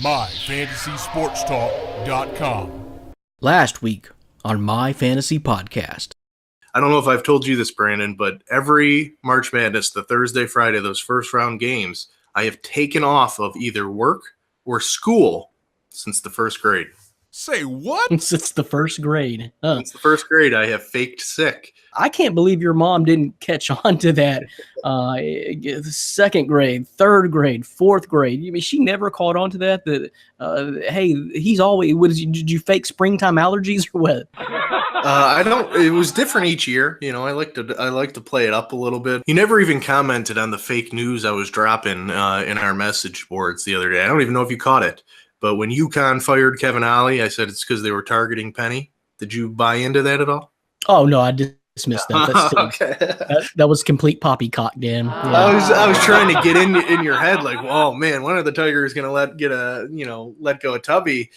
MyFantasySportsTalk.com. Last week on My Fantasy Podcast. I don't know if I've told you this, Brandon, but every March Madness, the Thursday, Friday, those first round games, I have taken off of either work or school since the first grade. Say what? Since the first grade. Since the first grade, I have faked sick. I can't believe your mom didn't catch on to that. Second grade, third grade, fourth grade. I mean, she never caught on to that. Hey, he's always. Did you fake springtime allergies or what? I don't. It was different each year. You know, I like to play it up a little bit. You never even commented on the fake news I was dropping in our message boards the other day. I don't even know if you caught it. But when UConn fired Kevin Ollie, I said it's because they were targeting Penny. Did you buy into that at all? Oh no, I dismissed that. That's okay. That was complete poppycock, Dan. Yeah. I was trying to get in your head, like, oh man, when are the Tigers gonna let go of Tubby?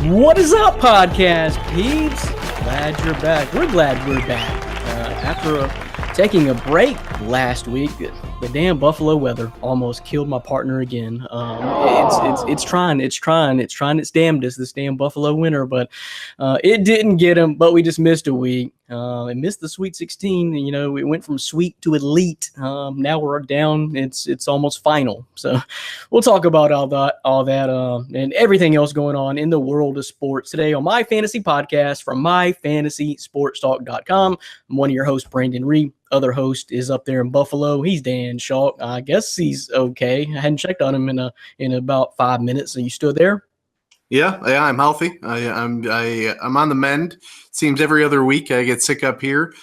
What is up, podcast peeps? Glad you're back. We're glad we're back. After taking a break last week, the damn Buffalo weather almost killed my partner again. It's trying its damnedest, this damn Buffalo winter, but it didn't get him. But we just missed a week. And missed the Sweet 16. You know, we went from sweet to elite. Now we're down. It's almost final. So we'll talk about all that, and everything else going on in the world of sports today on My Fantasy Podcast from MyFantasySportsTalk.com. I'm one of your hosts, Brandon Reed. Other host is up there in Buffalo. He's Dan Shaw. I guess he's okay. I hadn't checked on him in about 5 minutes. Are you still there? Yeah, I'm healthy. I'm on the mend. Seems every other week I get sick up here.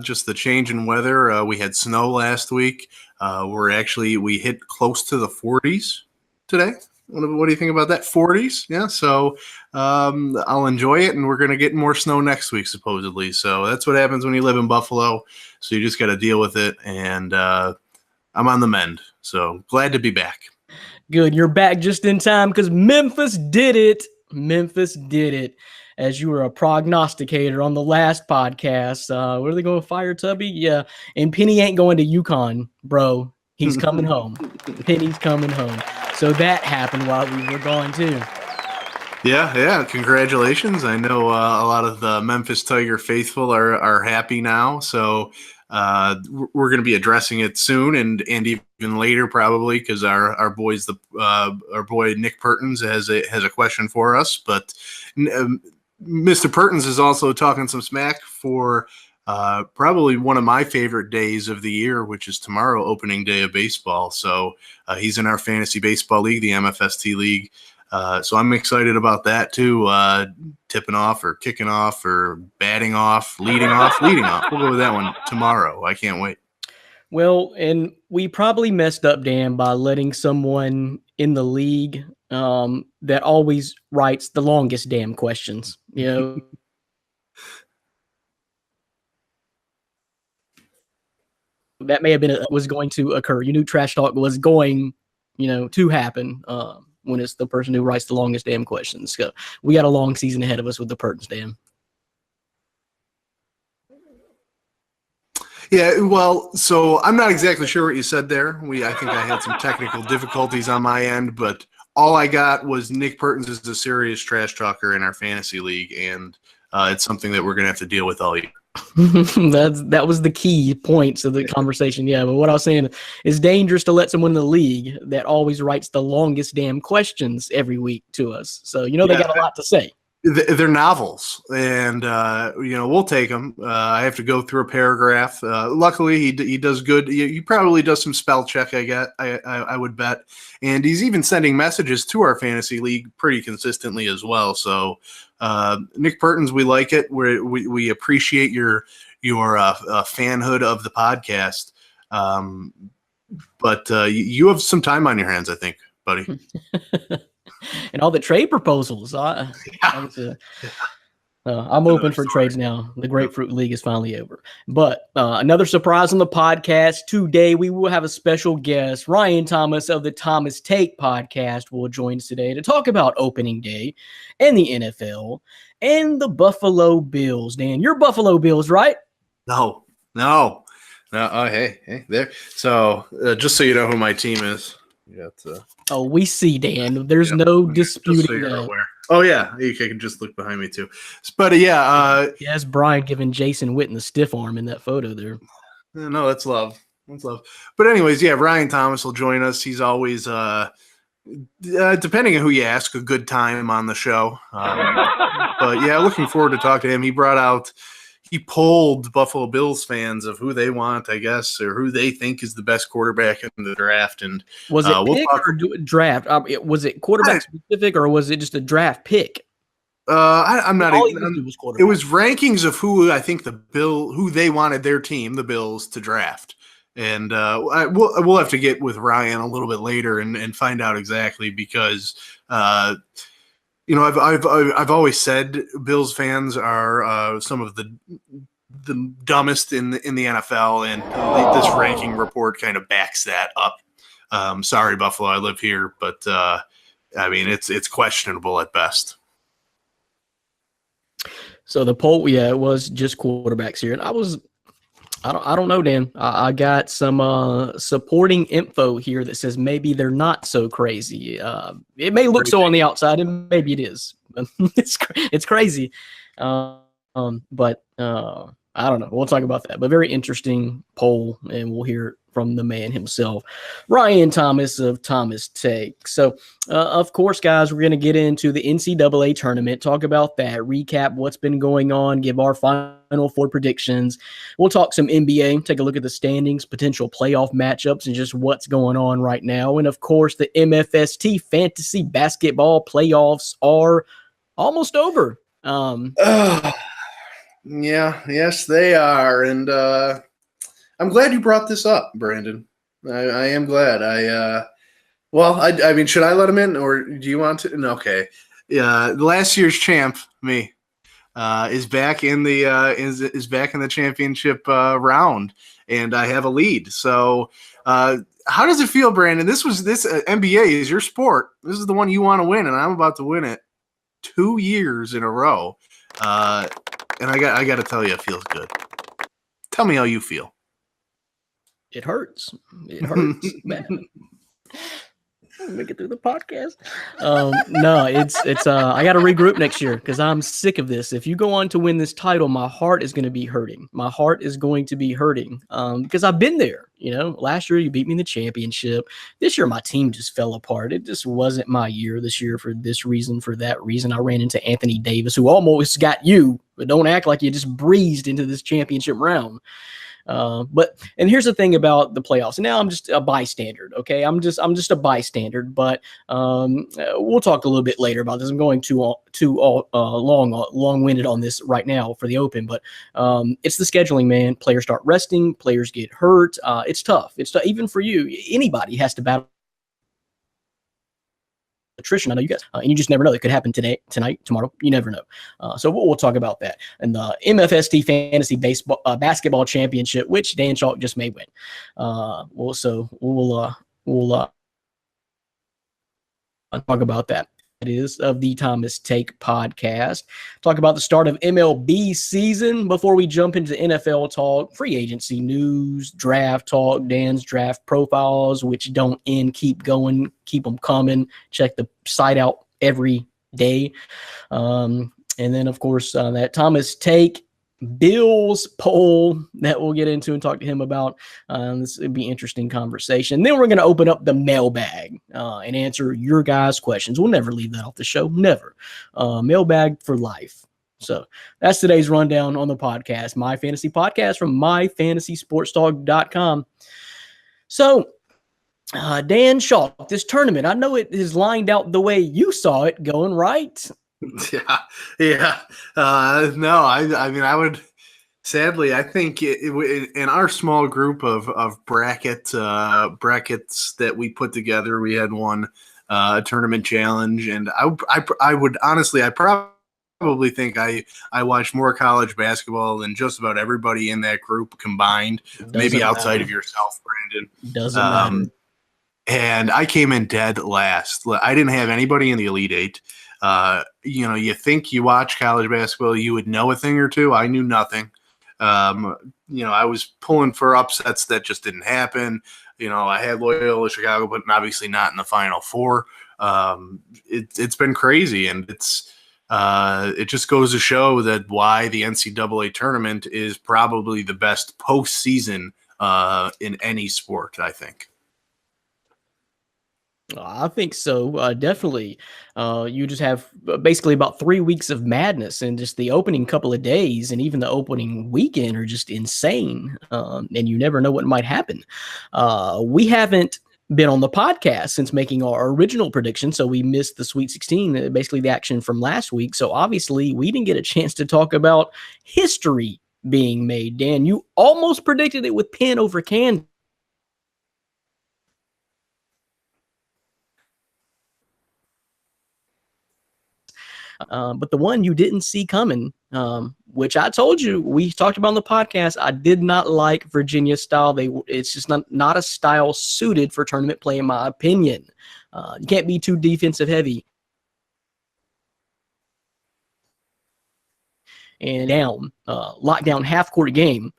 Just the change in weather. We had snow last week. We hit close to the 40s today. What do you think about that? 40s? Yeah. So I'll enjoy it, and we're going to get more snow next week, supposedly. So that's what happens when you live in Buffalo. So you just got to deal with it, and I'm on the mend. So glad to be back. Good. You're back just in time because Memphis did it. As you were a prognosticator on the last podcast. What are they going to fire Tubby? Yeah. And Penny ain't going to UConn, bro. He's coming home. Penny's coming home. So that happened while we were gone too. Yeah. Congratulations. I know a lot of the Memphis Tiger faithful are happy now. So we're going to be addressing it soon and even later probably because our boy Nick Pertins has a question for us. But Mr. Pertins is also talking some smack for probably one of my favorite days of the year, which is tomorrow, opening day of baseball. So he's in our fantasy baseball league, the MFST league. So I'm excited about that too. Tipping off or kicking off or batting off, leading off. We'll go with that one tomorrow. I can't wait. Well, and we probably messed up, Dan, by letting someone in the league that always writes the longest damn questions. You know, that may have been was going to occur. You knew trash talk was going, to happen. When it's the person who writes the longest damn questions. So we got a long season ahead of us with the Pertins, Dan. Yeah, well, so I'm not exactly sure what you said there. I think I had some technical difficulties on my end, but all I got was Nick Pertins is a serious trash talker in our fantasy league, and it's something that we're going to have to deal with all year. That was the key points of the conversation. Yeah, but what I was saying is dangerous to let someone in the league that always writes the longest damn questions every week to us. So they got a lot to say. They're novels, and we'll take them. I have to go through a paragraph. Luckily, he does good. He probably does some spell check. I would bet, and he's even sending messages to our fantasy league pretty consistently as well. So, Nick Pertins, we like it. We appreciate your fanhood of the podcast. But you have some time on your hands, I think, buddy. And all the trade proposals. I'm open for trades now. The Grapefruit League is finally over. But another surprise on the podcast today, we will have a special guest. Ryan Thomas of the Thomas Take podcast will join us today to talk about opening day and the NFL and the Buffalo Bills. Dan, you're Buffalo Bills, right? No. Hey, there. So just so you know who my team is. We see, Dan. There's no disputing that. Oh, yeah. You can just look behind me, too. But, yes, Brian giving Jason Witten the stiff arm in that photo there. No, that's love. But anyways, Ryan Thomas will join us. He's always, depending on who you ask, a good time on the show. But, looking forward to talk to him. He polled Buffalo Bills fans of who they want, I guess, or who they think is the best quarterback in the draft. And was it pick or draft? Was it quarterback specific, or was it just a draft pick? I'm not. It was rankings of who I think who they wanted their team, the Bills, to draft. And we'll have to get with Ryan a little bit later and find out exactly because. I've always said Bills fans are some of the dumbest in the NFL, and this ranking report kind of backs that up. Sorry, Buffalo, I live here, but it's questionable at best. So the poll, it was just quarterbacks here, and I don't know, Dan. I got some supporting info here that says maybe they're not so crazy. It may look so on the outside, and maybe it is. It's crazy. But I don't know. We'll talk about that. But very interesting poll, and we'll hear from the man himself, Ryan Thomas of Thomas Take. So, of course, guys, we're going to get into the NCAA tournament, talk about that, recap what's been going on, give our Final Four predictions. We'll talk some NBA, take a look at the standings, potential playoff matchups, and just what's going on right now. And, of course, the MFST fantasy basketball playoffs are almost over. Yes, they are. And I'm glad you brought this up, Brandon. I am glad. Should I let him in, or do you want to? No, okay. Last year's champ, me, is back in the is back in the championship round, and I have a lead. So, how does it feel, Brandon? This NBA is your sport. This is the one you want to win, and I'm about to win it 2 years in a row. And I got to tell you, it feels good. Tell me how you feel. It hurts. It hurts, man. Make it through the podcast. No, it's I got to regroup next year because I'm sick of this. If you go on to win this title, my heart is going to be hurting. My heart is going to be hurting because I've been there. Last year you beat me in the championship. This year my team just fell apart. It just wasn't my year this year for this reason, for that reason. I ran into Anthony Davis, who almost got you, but don't act like you just breezed into this championship round. And here's the thing about the playoffs. And now I'm just a bystander. Okay. I'm just a bystander, but, we'll talk a little bit later about this. I'm going too long-winded on this right now for the Open, but, it's the scheduling, man. Players start resting, players get hurt. It's tough. It's tough. Even for you, anybody has to battle attrition. I know you guys, and you just never know. It could happen today, tonight, tomorrow. You never know. So we'll talk about that. And the MFST Fantasy Basketball Championship, which Dan Chalk just may win. We'll talk about that. It is of the Thomas Take podcast. Talk about the start of MLB season before we jump into NFL talk, free agency news, draft talk, Dan's draft profiles, which don't end, keep going, keep them coming. Check the site out every day. And then, of course, that Thomas Take Bills poll that we'll get into and talk to him about. This would be an interesting conversation. Then we're going to open up the mailbag and answer your guys' questions. We'll never leave that off the show. Never. Mailbag for life. So that's today's rundown on the podcast, My Fantasy Podcast from myfantasysportstalk.com. So, Dan Shaw, this tournament, I know it is lined out the way you saw it going, right? Yeah. No, I mean, I would sadly, I think in our small group of brackets that we put together, we had one tournament challenge, and I would honestly, I probably think I watched more college basketball than just about everybody in that group combined, maybe outside of yourself, Brandon. Doesn't matter. And I came in dead last. I didn't have anybody in the Elite Eight. You think you watch college basketball, you would know a thing or two. I knew nothing. I was pulling for upsets that just didn't happen. I had Loyola Chicago, but obviously not in the Final Four. It's been crazy, and it just goes to show that why the NCAA tournament is probably the best postseason in any sport, I think. I think so. Definitely. You just have basically about 3 weeks of madness, and just the opening couple of days and even the opening weekend are just insane. And you never know what might happen. We haven't been on the podcast since making our original prediction, so we missed the Sweet 16, basically the action from last week. So obviously we didn't get a chance to talk about history being made. Dan, you almost predicted it with Penn over Kansas. But the one you didn't see coming, which I told you, we talked about on the podcast, I did not like Virginia's style. It's just not a style suited for tournament play, in my opinion. You can't be too defensive heavy. And lock down half-court game.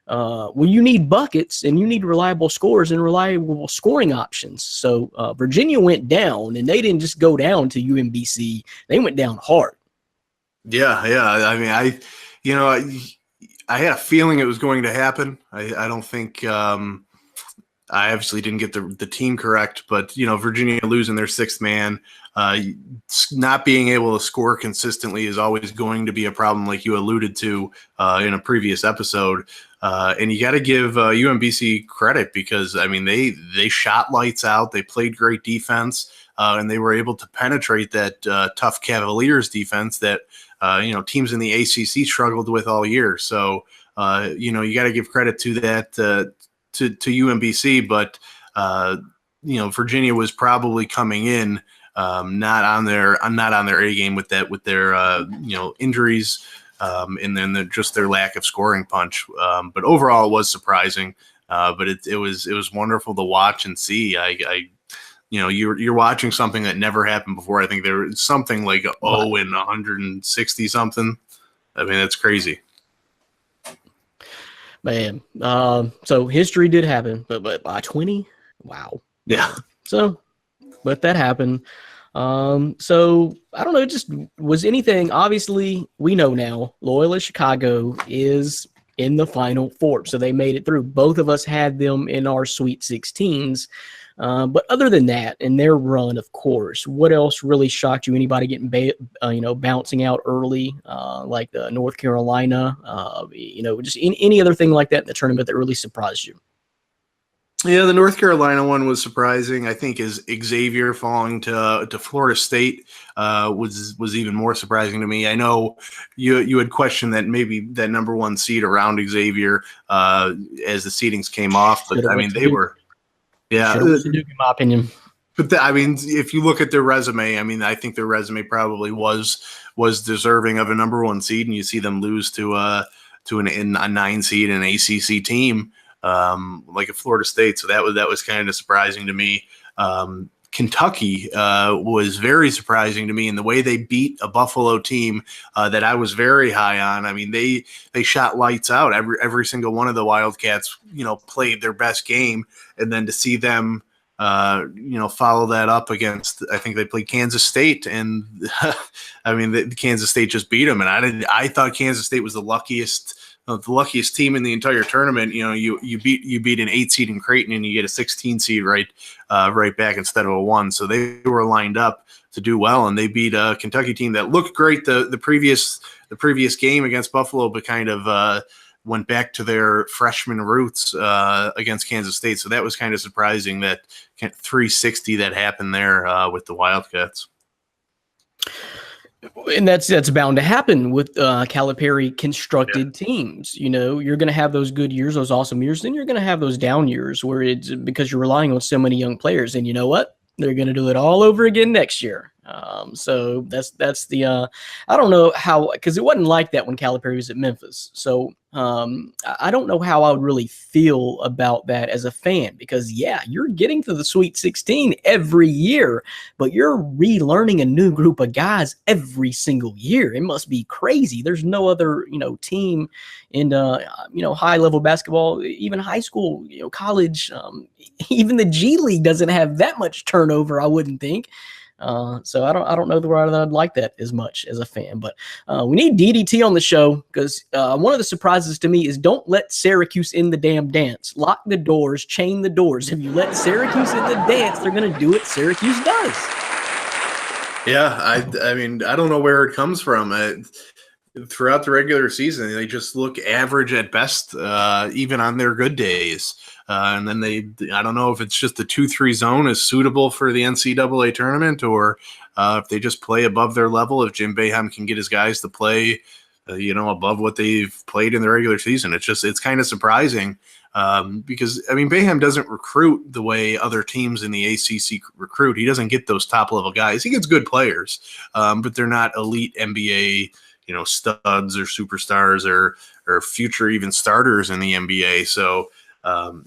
When you need buckets and you need reliable scores and reliable scoring options. So Virginia went down, and they didn't just go down to UMBC. They went down hard. Yeah. I mean, I had a feeling it was going to happen. I don't think I obviously didn't get the team correct, but Virginia losing their sixth man, not being able to score consistently is always going to be a problem, like you alluded to in a previous episode. And you got to give UMBC credit because, I mean, they shot lights out. They played great defense, and they were able to penetrate that tough Cavaliers defense that, teams in the ACC struggled with all year. So, you got to give credit to that to UMBC. But, Virginia was probably coming in not on their A game with their injuries. And then just their lack of scoring punch. But overall, it was surprising. But it was wonderful to watch and see. You're watching something that never happened before. I think there was something like 0 and 160 something. I mean, that's crazy. Man, so history did happen, but by 20, wow. Yeah. So, but that happened. So I don't know, just was anything, obviously we know now Loyola Chicago is in the Final Four. So they made it through. Both of us had them in our Sweet 16s. But other than that, and their run, of course, what else really shocked you? Anybody getting, bouncing out early, like the North Carolina, just any other thing like that in the tournament that really surprised you? Yeah, the North Carolina one was surprising. I think is Xavier falling to Florida State was even more surprising to me. I know you had questioned that maybe that number one seed around Xavier as the seedings came off, but I mean they were, yeah, in my opinion. But if you look at their resume, I mean, I think their resume probably was deserving of a number one seed, and you see them lose to a 9 seed and an ACC team. Like a Florida State. So that was kind of surprising to me. Kentucky was very surprising to me in the way they beat a Buffalo team that I was very high on. I mean, they shot lights out. Every single one of the Wildcats, played their best game. And then to see them, follow that up against, I think they played Kansas State, and I mean, the Kansas State just beat them, and I thought Kansas State was the luckiest team in the entire tournament. You beat an 8 seed in Creighton, and you get a 16 seed right back instead of a 1. So they were lined up to do well, and they beat a Kentucky team that looked great the previous game against Buffalo, but kind of went back to their freshman roots against Kansas State. So that was kind of surprising, that 360 that happened there with the Wildcats. And that's bound to happen with Calipari constructed teams. You're going to have those good years, those awesome years. Then you're going to have those down years where it's because you're relying on so many young players. And you know what? They're going to do it all over again next year. So that's the I don't know how, because it wasn't like that when Calipari was at Memphis. So I don't know how I would really feel about that as a fan, because you're getting to the Sweet 16 every year, but you're relearning a new group of guys every single year. It must be crazy. There's no other team in high level basketball, even high school, college, even the G League doesn't have that much turnover, I wouldn't think. So I don't know whether I'd like that as much as a fan, but we need DDT on the show, because one of the surprises to me is don't let Syracuse in the damn dance. Lock the doors, chain the doors. If you let Syracuse in the dance, they're going to do what Syracuse does. Yeah, I mean, I don't know where it comes from. Throughout the regular season, they just look average at best, even on their good days. And then I don't know if it's just the 2-3 zone is suitable for the NCAA tournament, or if they just play above their level. If Jim Boeheim can get his guys to play, above what they've played in the regular season, it's kind of surprising, because I mean, Boeheim doesn't recruit the way other teams in the ACC recruit. He doesn't get those top level guys. He gets good players, but they're not elite NBA, studs or superstars or future even starters in the NBA. So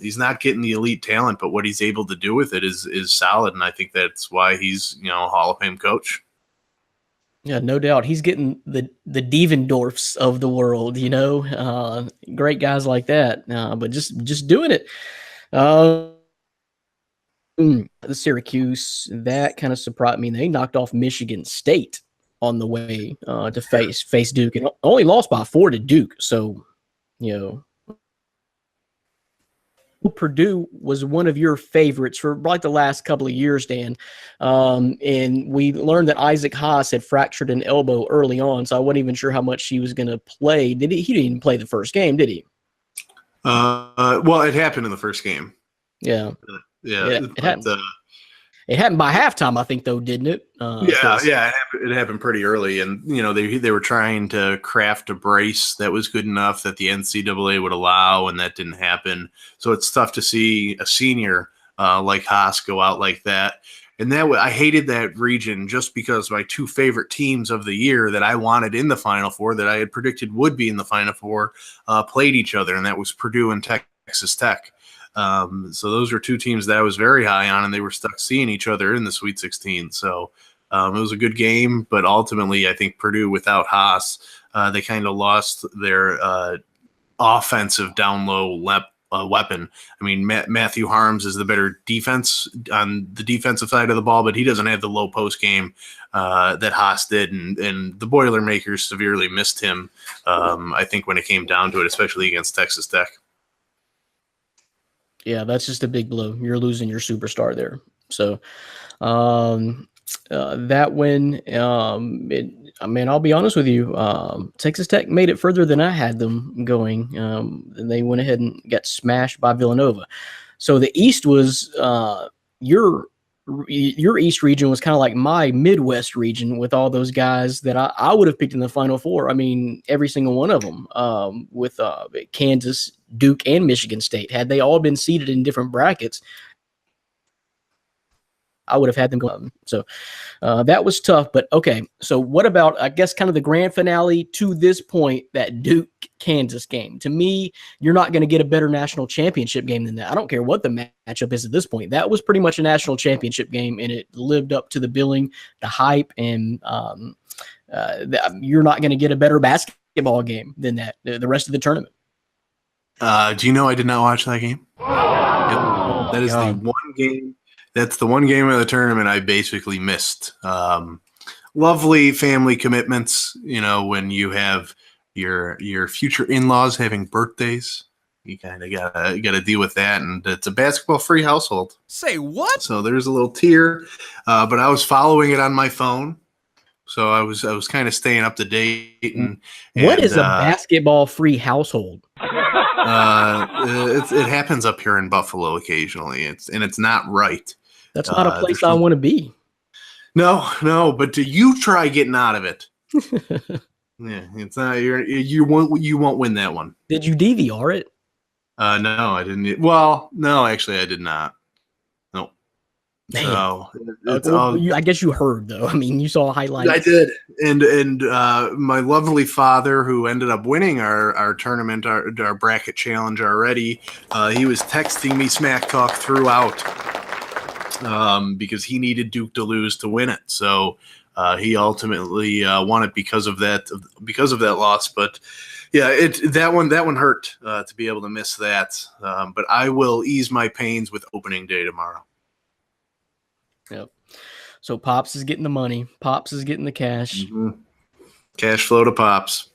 he's not getting the elite talent, but what he's able to do with it is solid. And I think that's why he's, a Hall of Fame coach. Yeah, no doubt. He's getting the Devendorfs of the world, great guys like that, but just doing it. The Syracuse, that kind of surprised me. They knocked off Michigan State on the way to face Duke, and only lost by 4 to Duke. So, Purdue was one of your favorites for like the last couple of years, Dan. And we learned that Isaac Haas had fractured an elbow early on, so I wasn't even sure how much he was going to play. He didn't even play the first game, did he? Well, it happened in the first game. Yeah. It happened by halftime, I think, though, didn't it? It happened pretty early, and they were trying to craft a brace that was good enough that the NCAA would allow, and that didn't happen. So it's tough to see a senior like Haas go out like that. And I hated that region just because my 2 favorite teams of the year that I wanted in the Final Four, that I had predicted would be in the Final Four, played each other, and that was Purdue and Texas Tech. So those were 2 teams that I was very high on, and they were stuck seeing each other in the Sweet 16. So it was a good game, but ultimately I think Purdue, without Haas, they kind of lost their offensive down low weapon. I mean, Matthew Harms is the better defense on the defensive side of the ball, but he doesn't have the low post game that Haas did, and the Boilermakers severely missed him, I think, when it came down to it, especially against Texas Tech. Yeah, that's just a big blow. You're losing your superstar there. So that win, I'll be honest with you. Texas Tech made it further than I had them going. And they went ahead and got smashed by Villanova. So the East was your East region was kind of like my Midwest region, with all those guys that I would have picked in the Final Four. I mean, every single one of them, with Kansas, Duke, and Michigan State. Had they all been seated in different brackets, I would have had them go. So that was tough. But okay, so what about, I guess, kind of the grand finale to this point, that Duke-Kansas game? To me, you're not going to get a better national championship game than that. I don't care what the matchup is at this point. That was pretty much a national championship game, and it lived up to the billing, the hype, and you're not going to get a better basketball game than that the rest of the tournament. Do you know I did not watch that game? That is the one game that's the one game of the tournament I basically missed. Lovely family commitments, when you have your future in-laws having birthdays, you kind of gotta deal with that, and it's a basketball-free household. Say what? So there's a little tear, but I was following it on my phone, so I was kind of staying up to date. And what is a basketball-free household? It happens up here in Buffalo occasionally. It's not right. That's not a place I want to be. No, but you try getting out of it. Yeah, it's not. You won't win that one. Did you DVR it? No, I didn't. Well, no, actually, I did not. No. So I guess you heard though. I mean, you saw highlights. I did, and my lovely father, who ended up winning our tournament, our bracket challenge already, he was texting me smack talk throughout, because he needed Duke to lose to win it. So he ultimately won it because of that loss. But yeah, that one hurt to be able to miss that. But I will ease my pains with opening day tomorrow. Yep. So Pops is getting the money. Pops is getting the cash. Mm-hmm. Cash flow to Pops.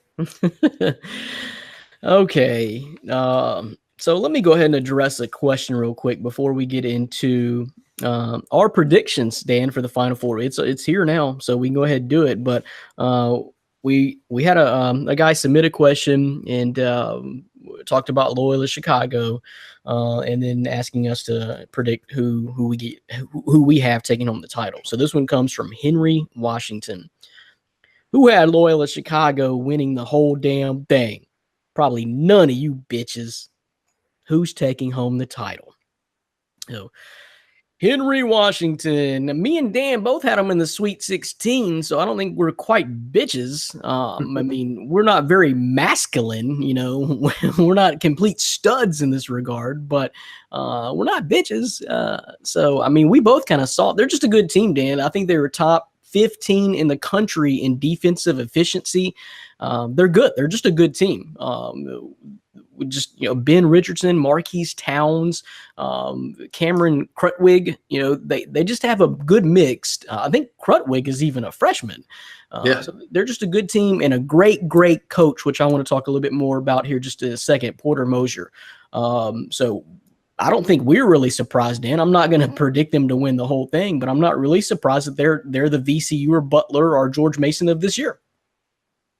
Okay. So let me go ahead and address a question real quick before we get into our predictions, Dan, for the Final Four. It's here now, so we can go ahead and do it. But we had a guy submit a question and talked about Loyola Chicago, and then asking us to predict who we have taking home the title. So this one comes from Henry Washington, who had Loyola Chicago winning the whole damn thing. Probably none of you bitches. Who's taking home the title? So Henry Washington. Me and Dan both had him in the Sweet 16, so I don't think we're quite bitches. I mean, we're not very masculine, we're not complete studs in this regard, but we're not bitches. So, I mean, we both kind of saw they're just a good team, Dan. I think they were top 15 in the country in defensive efficiency. They're good. They're just a good team. Just Ben Richardson, Marquise Towns, Cameron Krutwig, they just have a good mix. I think Krutwig is even a freshman. So they're just a good team and a great coach, which I want to talk a little bit more about here just in a second, Porter Moser. So I don't think we're really surprised, Dan. I'm not going to predict them to win the whole thing, but I'm not really surprised that they're the VCU or Butler or George Mason of this year.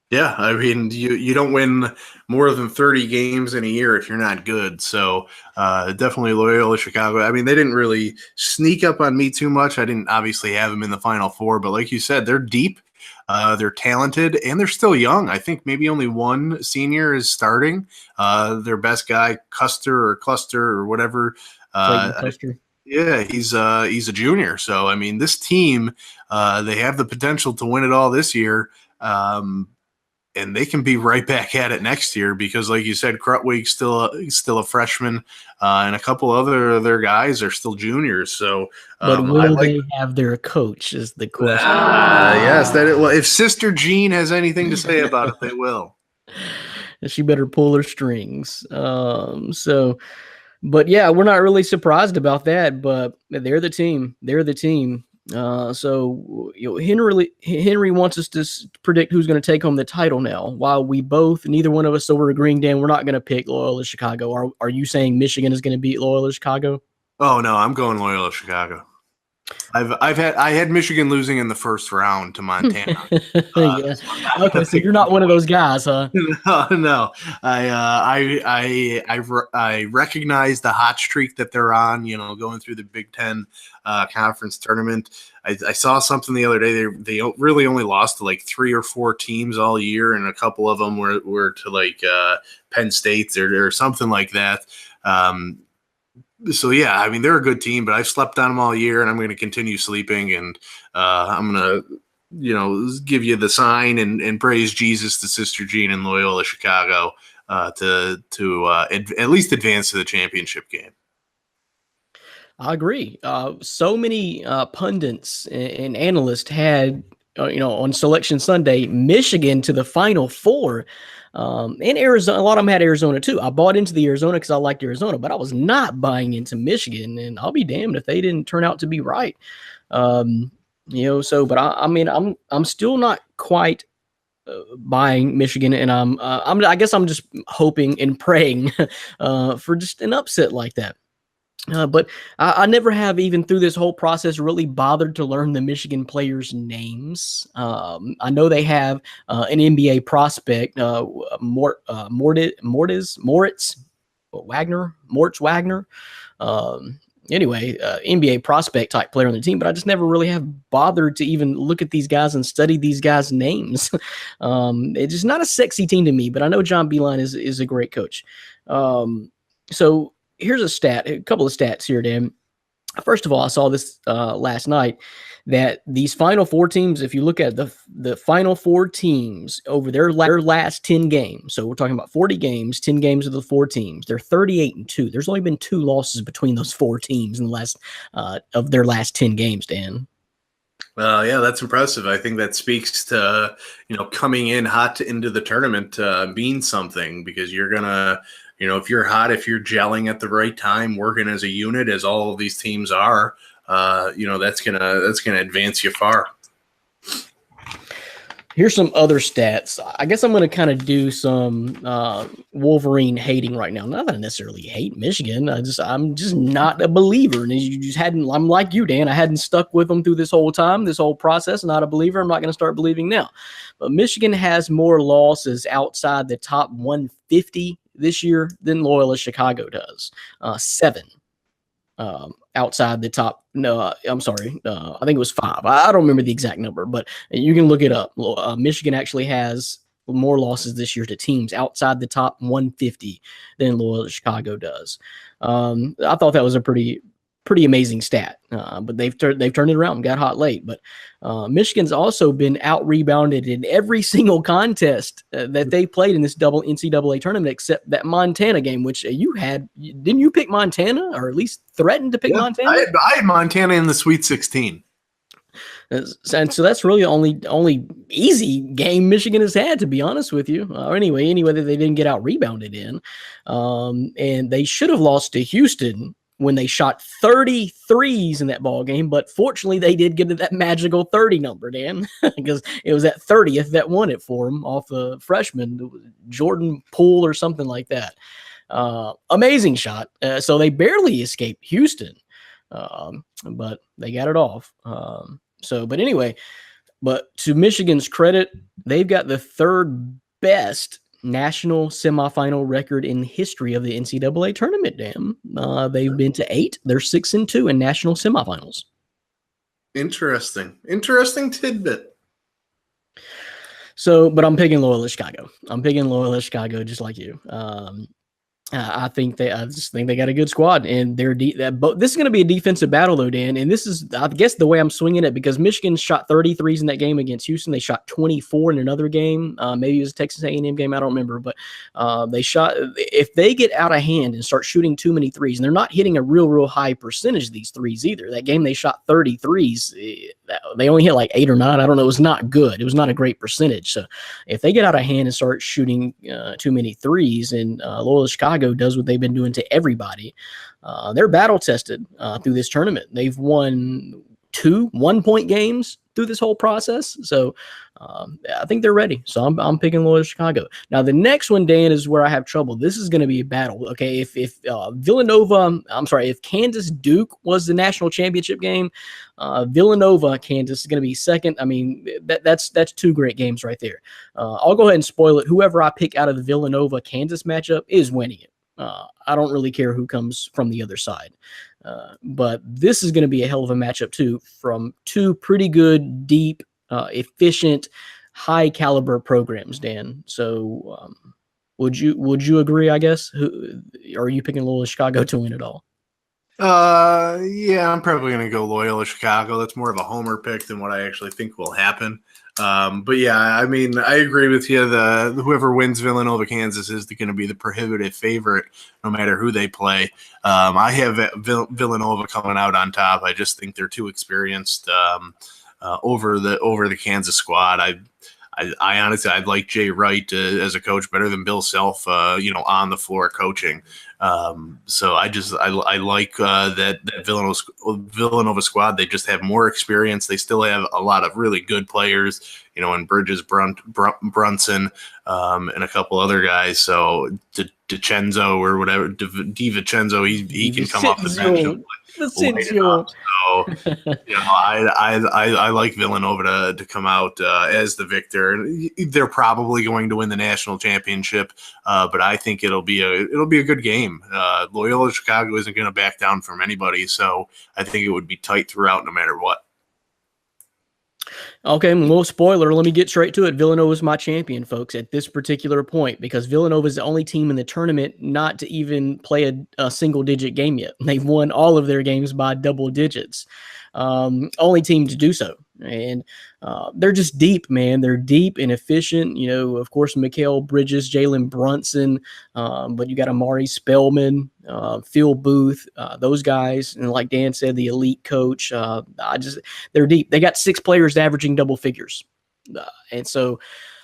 Yeah, I mean, you don't win more than 30 games in a year if you're not good. So definitely Loyola Chicago. I mean, they didn't really sneak up on me too much. I didn't obviously have them in the Final Four, but like you said, they're deep, they're talented, and they're still young. I think maybe only one senior is starting. Their best guy, Cluster or whatever. Yeah, he's a junior. So, I mean, this team, they have the potential to win it all this year. And they can be right back at it next year because, like you said, Krutwig's still a freshman, and a couple other their guys are still juniors. So, but will they have their coach? Is the question. Yes, if Sister Jean has anything to say about it, they will. She better pull her strings. But yeah, we're not really surprised about that. But they're the team. So Henry wants us to predict who's going to take home the title now. While neither one of us, so we're agreeing, Dan, we're not going to pick Loyola Chicago. Are you saying Michigan is going to beat Loyola Chicago? Oh no, I'm going Loyola Chicago. I had Michigan losing in the first round to Montana. Yes. Okay, so you're not one of those guys, huh? No. I recognize the hot streak that they're on. Going through the Big Ten conference tournament. I saw something the other day. They really only lost to like 3 or 4 teams all year, and a couple of them were to like Penn State or something like that. So, yeah, I mean, they're a good team, but I've slept on them all year, and I'm going to continue sleeping, and I'm going to, give you the sign and praise Jesus to Sister Jean and Loyola Chicago to at least advance to the championship game. I agree. So many pundits and analysts had on Selection Sunday, Michigan to the Final Four. And Arizona, a lot of them had Arizona too. I bought into the Arizona because I liked Arizona, but I was not buying into Michigan, and I'll be damned if they didn't turn out to be right. But I mean, I'm still not quite buying Michigan, and I guess I'm just hoping and praying for just an upset like that. But I never have, even through this whole process, really bothered to learn the Michigan players' names. I know they have an NBA prospect, Moritz Wagner. NBA prospect type player on the team, but I just never really have bothered to even look at these guys and study these guys' names. It's just not a sexy team to me, but I know John Beilein is a great coach. So here's a couple of stats here, Dan. First of all, I saw this last night that these Final Four teams, if you look at the Final Four teams over their last 10 games, so we're talking about 40 games, 10 games of the four teams, they're 38-2. There's only been 2 losses between those 4 teams in the last of their last 10 games, Dan. Yeah, that's impressive. I think that speaks to, coming in hot into the tournament means something, because you're going to, if you're hot, if you're gelling at the right time, working as a unit, as all of these teams are, that's gonna advance you far. Here's some other stats. I guess I'm going to kind of do some Wolverine hating right now. Not that I necessarily hate Michigan. I'm just not a believer. And I'm like you, Dan. I hadn't stuck with them through this whole time, this whole process. Not a believer. I'm not going to start believing now. But Michigan has more losses outside the top 150 this year than Loyola Chicago does. 7. Outside the top. No, I'm sorry. I think it was 5. I don't remember the exact number, but you can look it up. Michigan actually has more losses this year to teams outside the top 150 than Loyola Chicago does. I thought that was a pretty amazing stat, but they've turned it around and got hot late. But Michigan's also been out-rebounded in every single contest that they played in this double NCAA tournament, except that Montana game, which didn't you pick Montana, or at least threatened to pick Montana? I had Montana in the Sweet 16. And so that's really the only easy game Michigan has had, to be honest with you. Anyway that they didn't get out-rebounded in. And they should have lost to Houston when they shot 33s in that ball game, but fortunately they did get to that magical 30 number, Dan, because it was that 30th that won it for them off a freshman, Jordan Poole or something like that. Amazing shot. So they barely escaped Houston, but they got it off. But anyway, to Michigan's credit, they've got the 3rd best national semifinal record in the history of the NCAA tournament, Dan. They've been to 8. They're 6-2 in national semifinals. Interesting tidbit. So, but I'm picking Loyola Chicago. Just like you. I just think they got a good squad, and this is going to be a defensive battle, though, Dan. And this is, I guess, the way I'm swinging it, because Michigan shot 33s in that game against Houston. They shot 24 in another game. Maybe it was a Texas A&M game. I don't remember, but they shot. If they get out of hand and start shooting too many threes, and they're not hitting a real high percentage of these threes either. That game they shot 33s. They only hit like 8 or 9. I don't know. It was not good. It was not a great percentage. So if they get out of hand and start shooting too many threes, and Loyola Chicago does what they've been doing to everybody, they're battle tested through this tournament. They've won 2 1-point games through this whole process. So I think they're ready. So I'm picking Loyola Chicago. Now the next one, Dan, is where I have trouble. This is going to be a battle. Okay. If Kansas Duke was the national championship game, Villanova Kansas is going to be second. I mean, that's 2 great games right there. I'll go ahead and spoil it. Whoever I pick out of the Villanova Kansas matchup is winning it. I don't really care who comes from the other side. But this is going to be a hell of a matchup too, from 2 pretty good, deep, efficient, high caliber programs, Dan. So would you agree, I guess? Are you picking Loyola Chicago to win it all? Yeah, I'm probably going to go Loyola Chicago. That's more of a homer pick than what I actually think will happen. But yeah, I mean, I agree with you. Whoever wins Villanova Kansas is going to be the prohibitive favorite, no matter who they play. I have Villanova coming out on top. I just think they're too experienced. over the Kansas squad. I honestly, I'd like Jay Wright as a coach better than Bill Self, on the floor coaching. So I like that Villanova squad. They just have more experience. They still have a lot of really good players, and Bridges, Brunson, and a couple other guys. So DiVincenzo or whatever, DiVincenzo, he can come off the bench and light it up. So, I like Villanova to come out as the victor. They're probably going to win the national championship, but I think it'll be a good game. Loyola Chicago isn't going to back down from anybody, so I think it would be tight throughout, no matter what. Okay, well, spoiler, let me get straight to it. Villanova is my champion, folks, at this particular point, because Villanova is the only team in the tournament not to even play a single-digit game yet. They've won all of their games by double digits. Only team to do so. And they're just deep, man. They're deep and efficient. Of course, Mikal Bridges, Jalen Brunson, but you got Amari Spellman, Phil Booth, those guys. And like Dan said, the elite coach. They're deep. They got 6 players averaging double figures. And so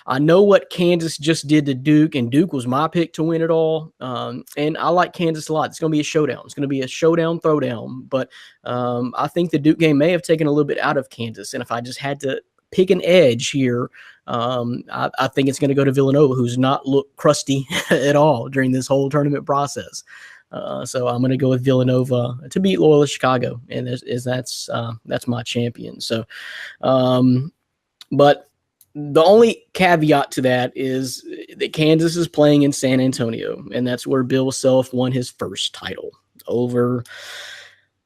I know what Kansas just did to Duke, and Duke was my pick to win it all. And I like Kansas a lot. It's going to be a showdown. It's going to be a showdown throwdown. But I think the Duke game may have taken a little bit out of Kansas. And if I just had to pick an edge here, I think it's going to go to Villanova, who's not looked crusty at all during this whole tournament process. So I'm going to go with Villanova to beat Loyola Chicago, and that's my champion. So, but the only caveat to that is that Kansas is playing in San Antonio, and that's where Bill Self won his first title over,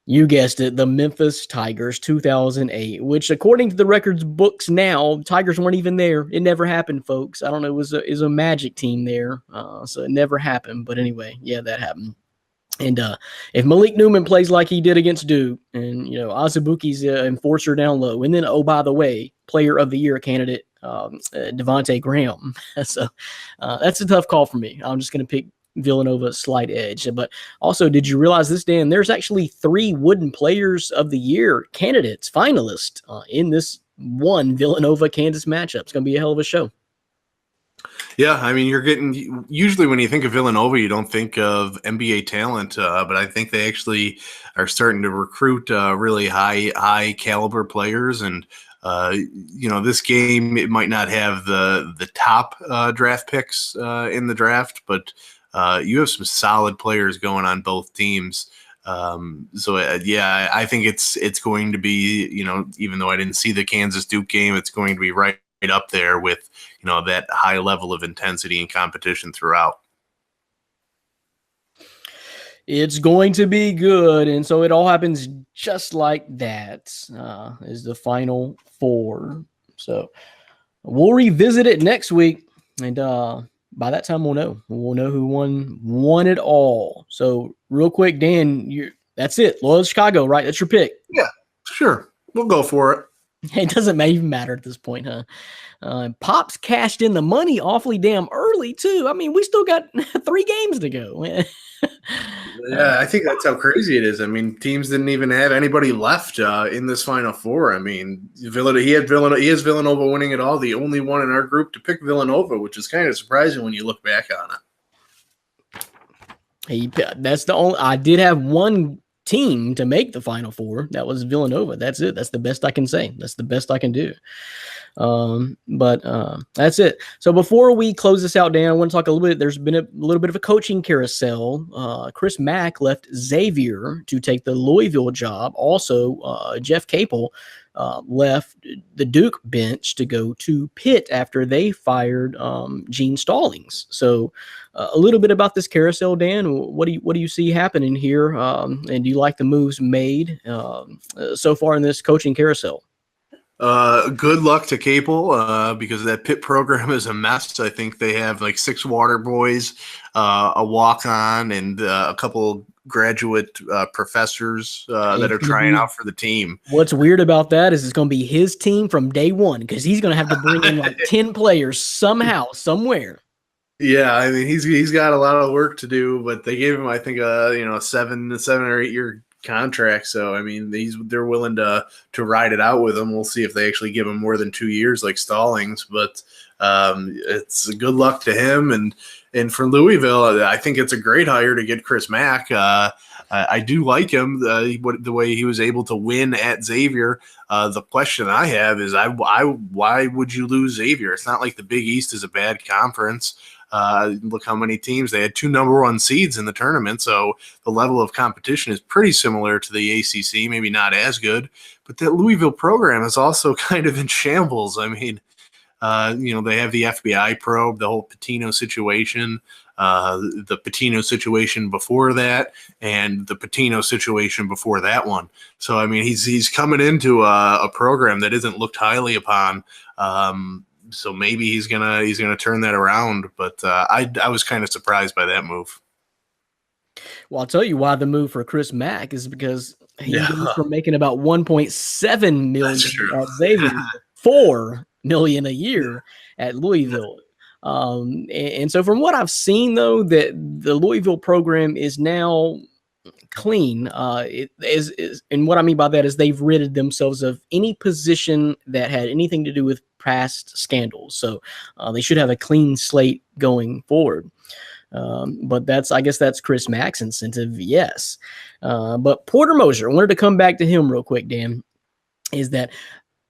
you guessed it, the Memphis Tigers, 2008, which according to the records books now, Tigers weren't even there. It never happened, folks. I don't know. It was a Magic team there, so it never happened. But anyway, yeah, that happened. And if Malik Newman plays like he did against Duke, and Azubuike's enforcer down low, and then, oh, by the way, Player of the Year candidate Devontae Graham. So that's a tough call for me. I'm just going to pick Villanova slight edge. But also, did you realize this, Dan? There's actually 3 Wooden Players of the Year candidates, finalists, in this one Villanova-Kansas matchup. It's going to be a hell of a show. Yeah, I mean, you're getting – usually when you think of Villanova, you don't think of NBA talent, but I think they actually are starting to recruit really high caliber players. And, this game, it might not have the top draft picks in the draft, but you have some solid players going on both teams. I think it's going to be, even though I didn't see the Kansas Duke game, it's going to be right up there with, that high level of intensity and competition throughout. It's going to be good. And so it all happens just like that, is the Final Four. So we'll revisit it next week. And by that time, we'll know who won it all. So real quick, Dan, that's it. Loyola Chicago, right? That's your pick. Yeah, sure. We'll go for it. It doesn't even matter at this point, huh? Pops cashed in the money awfully damn early, too. I mean, we still got 3 games to go. Yeah, I think that's how crazy it is. I mean, teams didn't even have anybody left in this Final Four. I mean, he has Villanova winning it all, the only one in our group to pick Villanova, which is kind of surprising when you look back on it. That's the only – I did have one team to make the Final Four. That was Villanova. That's it. That's the best I can say. That's the best I can do. But that's it. So before we close this out, Dan, I want to talk a little bit. There's been a little bit of a coaching carousel. Chris Mack left Xavier to take the Louisville job. Also, Jeff Capel left the Duke bench to go to Pitt after they fired Gene Stallings. So a little bit about this carousel, Dan. What do you see happening here? And do you like the moves made so far in this coaching carousel? Good luck to Capel because that Pitt program is a mess. I think they have like 6 water boys, a walk-on, and a couple graduate professors that are trying out for the team. What's weird about that is it's going to be his team from day one, because he's going to have to bring in like 10 players somehow, somewhere. Yeah, I mean he's got a lot of work to do, but they gave him, I think, a 7 or 8 year contract. So I mean, they're willing to ride it out with him. We'll see if they actually give him more than 2 years like Stallings, but it's good luck to him. And for Louisville, I think it's a great hire to get Chris Mack. I do like him, the way he was able to win at Xavier. The question I have is, why would you lose Xavier? It's not like the Big East is a bad conference. Look how many teams. They had 2 number 1 seeds in the tournament, so the level of competition is pretty similar to the ACC, maybe not as good. But that Louisville program is also kind of in shambles. I mean, they have the FBI probe, the whole Pitino situation, the Pitino situation before that, and the Pitino situation before that one. So, I mean, he's coming into a program that isn't looked highly upon. So maybe he's gonna turn that around. But I was kind of surprised by that move. Well, I'll tell you why the move for Chris Mack is because he goes from making about $1.7 million at Xavier, $4 million a year at Louisville. And so from what I've seen, though, that the Louisville program is now clean. It is, and what I mean by that is they've ridded themselves of any position that had anything to do with past scandals. So they should have a clean slate going forward. But I guess that's Chris Mack's incentive, yes. But Porter Moser, I wanted to come back to him real quick, Dan, is that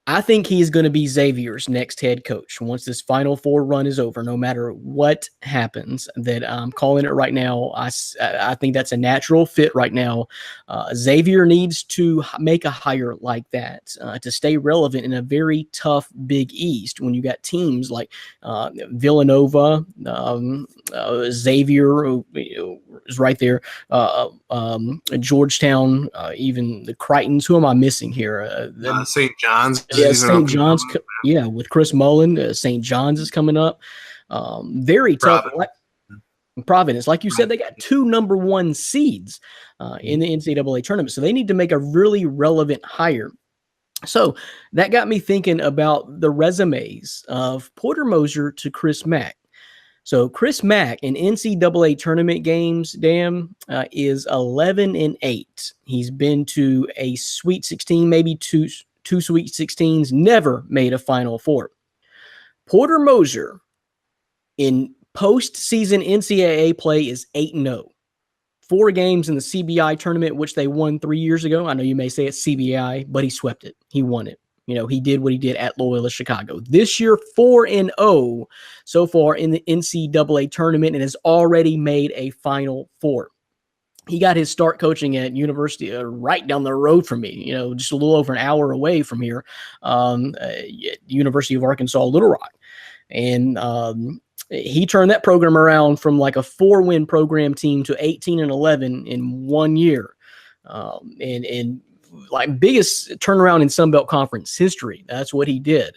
I think he's going to be Xavier's next head coach once this Final Four run is over, no matter what happens. That I'm calling it right now. I think that's a natural fit right now. Xavier needs to make a hire like that to stay relevant in a very tough Big East when you got teams like Villanova, Xavier is right there, Georgetown, even the Crichtons. Who am I missing here? St. John's. Yeah, St. John's. Yeah, with Chris Mullen, St. John's is coming up. Very tough. Providence, like you said, they got 2 number 1 seeds in the NCAA tournament, so they need to make a really relevant hire. So that got me thinking about the resumes of Porter Moser to Chris Mack. So Chris Mack in NCAA tournament games, Dan, is 11-8. He's been to a Sweet 16, maybe two Sweet 16s, never made a Final Four. Porter Moser in postseason NCAA play is 8-0. 4 games in the CBI tournament, which they won 3 years ago. I know you may say it's CBI, but he swept it. He won it. He did what he did at Loyola Chicago. This year, 4-0 so far in the NCAA tournament and has already made a Final Four. He got his start coaching at University right down the road from me, just a little over an hour away from here, University of Arkansas, Little Rock. And he turned that program around from like a 4-win program team to 18-11 in 1 year. And like biggest turnaround in Sun Belt Conference history. That's what he did.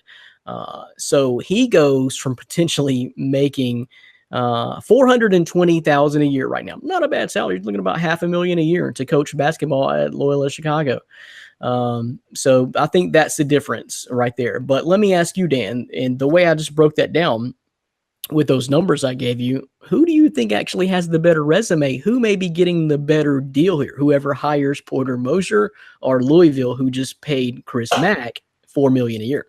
So he goes from potentially making $420,000 a year right now. Not a bad salary. He's looking about $500,000 a year to coach basketball at Loyola Chicago. So I think that's the difference right there. But let me ask you, Dan, and the way I just broke that down with those numbers I gave you, who do you think actually has the better resume? Who may be getting the better deal here? Whoever hires Porter Moser or Louisville, who just paid Chris Mack $4 million a year?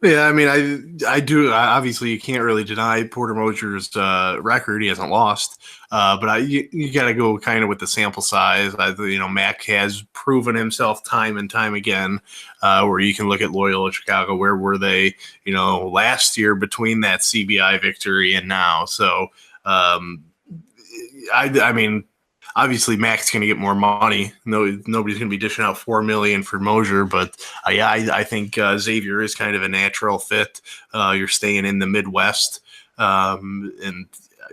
Yeah, I mean, I do. Obviously, you can't really deny Porter Moser's record. He hasn't lost, but you got to go kind of with the sample size. Mack has proven himself time and time again. Where you can look at Loyola Chicago, where were they, last year between that CBI victory and now? So, I mean. Obviously, Mack's going to get more money. Nobody's going to be dishing out $4 million for Moser, but I think Xavier is kind of a natural fit. You're staying in the Midwest, and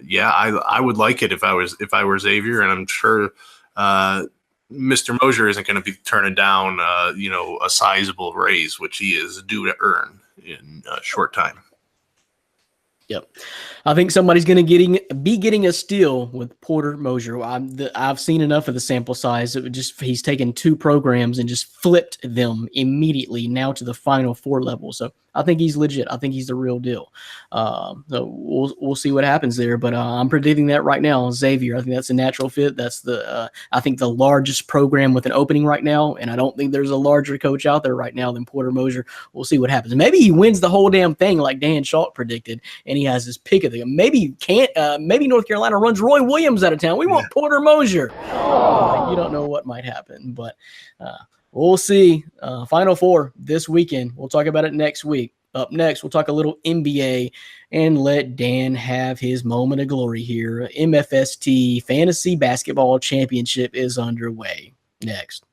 I would like it if I were Xavier, and I'm sure Mr. Moser isn't going to be turning down a sizable raise, which he is due to earn in a short time. Yep. I think somebody's going to be getting a steal with Porter Moser. I've seen enough of the sample size. He's taken 2 programs and just flipped them immediately now to the Final Four level. So I think he's legit. I think he's the real deal. So we'll see what happens there. But I'm predicting that right now. Xavier, I think that's a natural fit. That's I think the largest program with an opening right now, and I don't think there's a larger coach out there right now than Porter Moser. We'll see what happens. Maybe he wins the whole damn thing like Dan Schalk predicted, and he has his pick of the game. Maybe can't. Maybe North Carolina runs Roy Williams out of town. We want Porter Moser. You don't know what might happen, but we'll see. Final Four this weekend. We'll talk about it next week. Up next, we'll talk a little NBA and let Dan have his moment of glory here. MFST Fantasy Basketball Championship is underway. Next.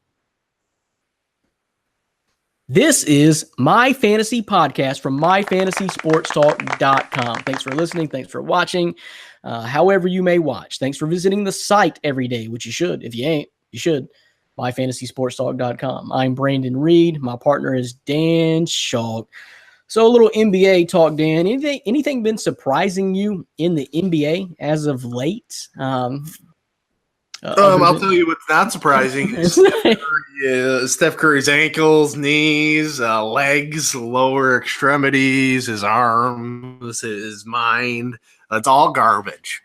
This is My Fantasy Podcast from MyFantasySportsTalk.com. Thanks for listening. Thanks for watching. However you may watch. Thanks for visiting the site every day, which you should. If you ain't, you should. MyFantasySportsTalk.com. I'm Brandon Reed. My partner is Dan Schalk. So a little NBA talk, Dan. Anything been surprising you in the NBA as of late? I'll tell you what's not surprising. Steph Curry's ankles, knees, legs, lower extremities, his arms, his mind. It's all garbage.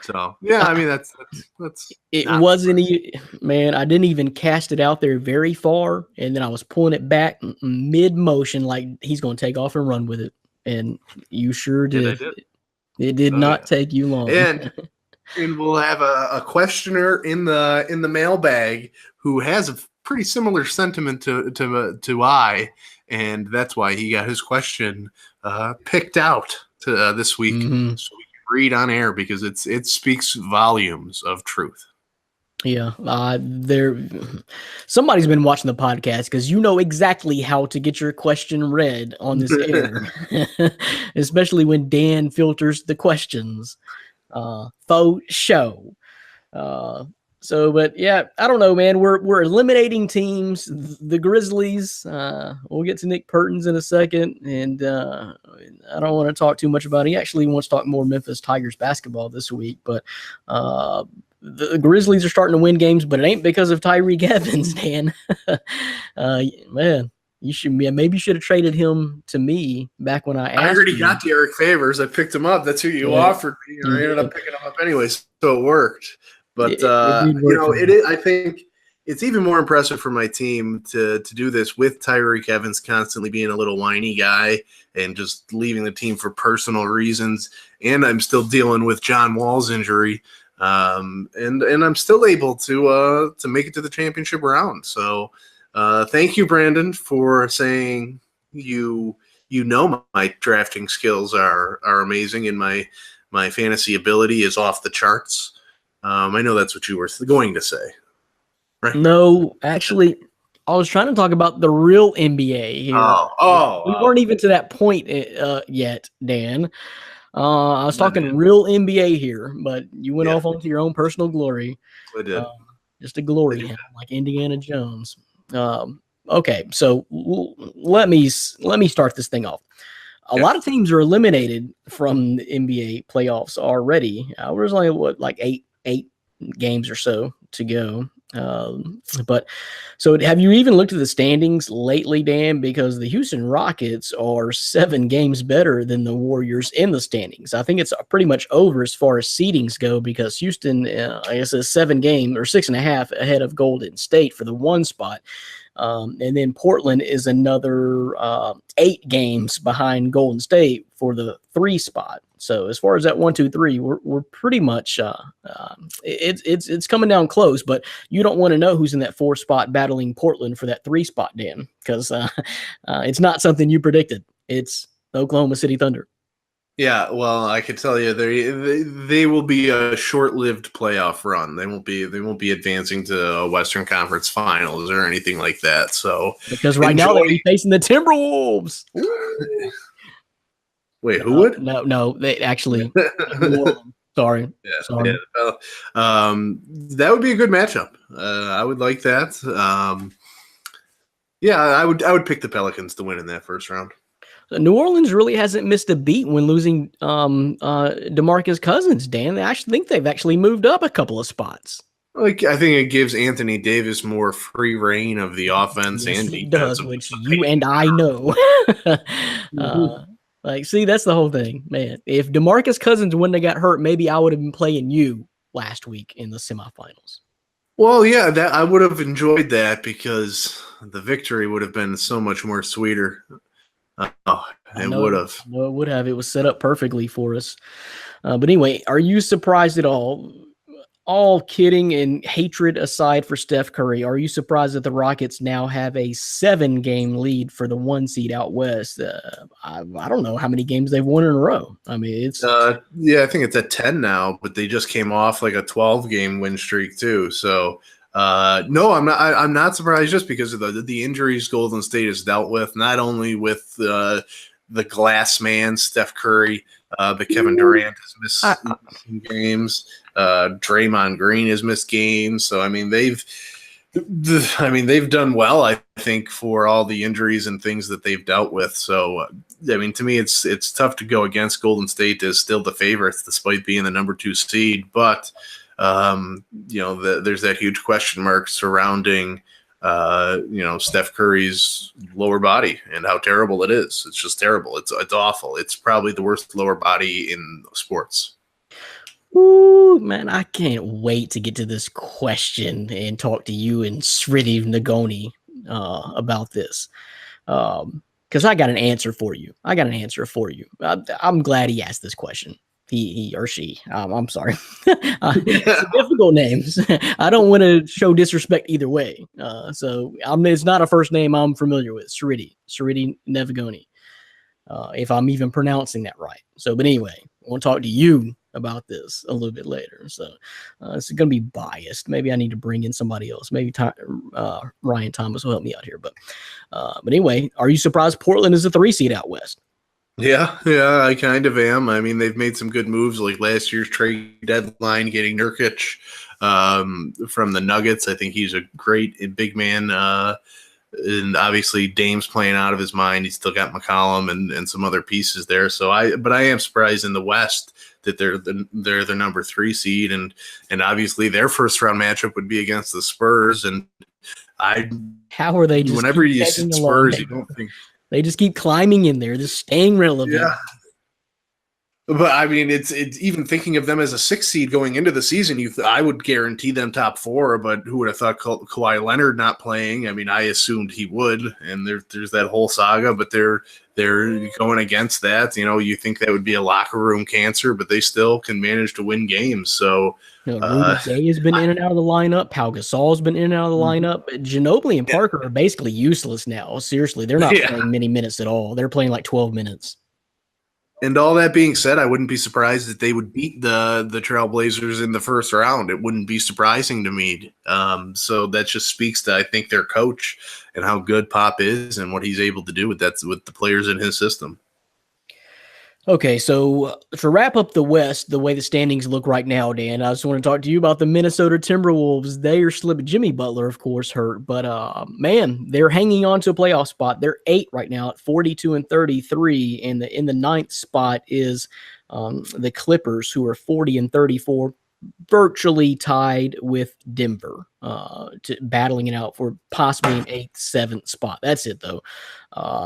So, yeah, I mean, that's it wasn't man, I didn't even cast it out there very far, and then I was pulling it back mid-motion like he's going to take off and run with it, and you sure did. It did not take you long. And we'll have a questioner in the mailbag who has a pretty similar sentiment to I, and that's why he got his question picked out to this week. Mm-hmm. So we can read on air because it speaks volumes of truth. Yeah, somebody's been watching the podcast because you know exactly how to get your question read on this air, especially when Dan filters the questions. Faux show. But yeah, I don't know, man. We're eliminating teams. The Grizzlies. We'll get to Nick Pertins in a second, and I don't want to talk too much about it. He actually wants to talk more Memphis Tigers basketball this week, but the Grizzlies are starting to win games, but it ain't because of Tyreke Evans, Dan. Man, you should have traded him to me back when I already got Derek Favors. I picked him up. That's who you offered me. I ended up picking him up anyway, so it worked. But I think it's even more impressive for my team to do this with Tyreke Evans constantly being a little whiny guy and just leaving the team for personal reasons. And I'm still dealing with John Wall's injury. And I'm still able to make it to the championship round. So thank you, Brandon, for saying you know my drafting skills are amazing and my fantasy ability is off the charts. I know that's what you were going to say, right? No, actually, I was trying to talk about the real NBA here. We weren't even to that point yet, Dan. I was talking real NBA here, but you went off onto your own personal glory. I did. Just a glory hound, like Indiana Jones. Okay, so let me start this thing off. A lot of teams are eliminated from the NBA playoffs already. There's only like eight games or so to go. But so have you even looked at the standings lately, Dan? Because the Houston Rockets are 7 games better than the Warriors in the standings. I think it's pretty much over as far as seedings go because Houston, I guess, is 7 games or 6.5 ahead of Golden State for the 1 spot. And then Portland is another 8 games behind Golden State for the 3 spot. So as far as that 1, 2, 3, we're pretty much it's coming down close. But you don't want to know who's in that 4 spot battling Portland for that 3 spot, Dan, because it's not something you predicted. It's the Oklahoma City Thunder. Yeah, well, I could tell you they will be a short-lived playoff run. They won't be advancing to a Western Conference Finals or anything like that. So because right now they'll be facing the Timberwolves. Wait, who would? No, they actually. Sorry. Yeah, that would be a good matchup. I would like that. I would pick the Pelicans to win in that first round. New Orleans really hasn't missed a beat when losing DeMarcus Cousins, Dan. I actually think they've actually moved up a couple of spots. Like, I think it gives Anthony Davis more free reign of the offense Yes, and it defense. does, which you and I know. See, that's the whole thing, man. If DeMarcus Cousins wouldn't have got hurt, maybe I would have been playing you last week in the semifinals. Well, yeah, that I would have enjoyed that because the victory would have been so much more sweeter. It would have. I know it would have. It was set up perfectly for us. But anyway, are you surprised at all? All kidding and hatred aside for Steph Curry, are you surprised that the Rockets now have a 7-game lead for the 1 seed out west? I don't know how many games they've won in a row. I mean, it's Yeah, I think it's at 10 now, but they just came off like a 12-game win streak too. So no, I'm not surprised just because of the injuries Golden State has dealt with, not only with the glass man Steph Curry, but Kevin Durant has missed some games. Draymond Green has missed games. So I mean they've done well, I think, for all the injuries and things that they've dealt with. So I mean, to me, it's tough to go against Golden State as still the favorites despite being the number 2 seed, but there's that huge question mark surrounding, Steph Curry's lower body and how terrible it is. It's just terrible. It's awful. It's probably the worst lower body in sports. Ooh, man, I can't wait to get to this question and talk to you and Sriti Nagoni about this. Because I got an answer for you. I'm glad he asked this question. He or she. I'm sorry. It's difficult names. I don't want to show disrespect either way. It's not a first name I'm familiar with. Sriti Navagoni. If I'm even pronouncing that right. But anyway, I want to talk to you about this a little bit later. So it's going to be biased. Maybe I need to bring in somebody else. Maybe Ryan Thomas will help me out here. But anyway, are you surprised Portland is a 3 seed out west? Yeah, I kind of am. I mean, they've made some good moves, like last year's trade deadline, getting Nurkic from the Nuggets. I think he's a great big man. And obviously Dame's playing out of his mind. He's still got McCollum and some other pieces there. But I am surprised in the West that they're the number 3 seed, and obviously their first round matchup would be against the Spurs. And how are they? Just whenever you see Spurs, you don't think they just keep climbing in there, just staying relevant. Yeah. But I mean, it's even thinking of them as a 6 seed going into the season. I would guarantee them top 4. But who would have thought Kawhi Leonard not playing? I mean, I assumed he would, and there's that whole saga. But they're going against that. You think that would be a locker room cancer, but they still can manage to win games. So Rudy Gay has been in and out of the lineup. Pau Gasol's been in and out of the lineup. Ginobili and Parker are basically useless now. Seriously, they're not playing many minutes at all. They're playing like 12 minutes. And all that being said, I wouldn't be surprised that they would beat the Trailblazers in the first round. It wouldn't be surprising to me. So that just speaks to, I think, their coach and how good Pop is and what he's able to do with the players in his system. Okay, so to wrap up the West, the way the standings look right now, Dan, I just want to talk to you about the Minnesota Timberwolves. They are slipping. Jimmy Butler, of course, hurt, but man, they're hanging on to a playoff spot. They're 8 right now at 42-33, and in the 9th spot is the Clippers, who are 40-34, virtually tied with Denver, battling it out for possibly an 8th, 7th spot. That's it, though.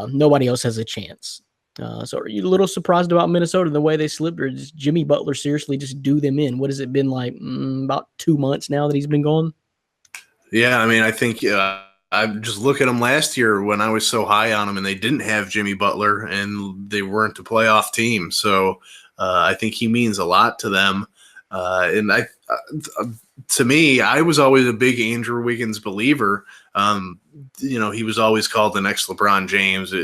Nobody else has a chance. So are you a little surprised about Minnesota and the way they slipped, or does Jimmy Butler seriously just do them in? What has it been like about 2 months now that he's been gone? Yeah, I mean, I think I just look at them last year when I was so high on them and they didn't have Jimmy Butler and they weren't a playoff team. So I think he means a lot to them. And to me, I was always a big Andrew Wiggins believer. He was always called the next LeBron James,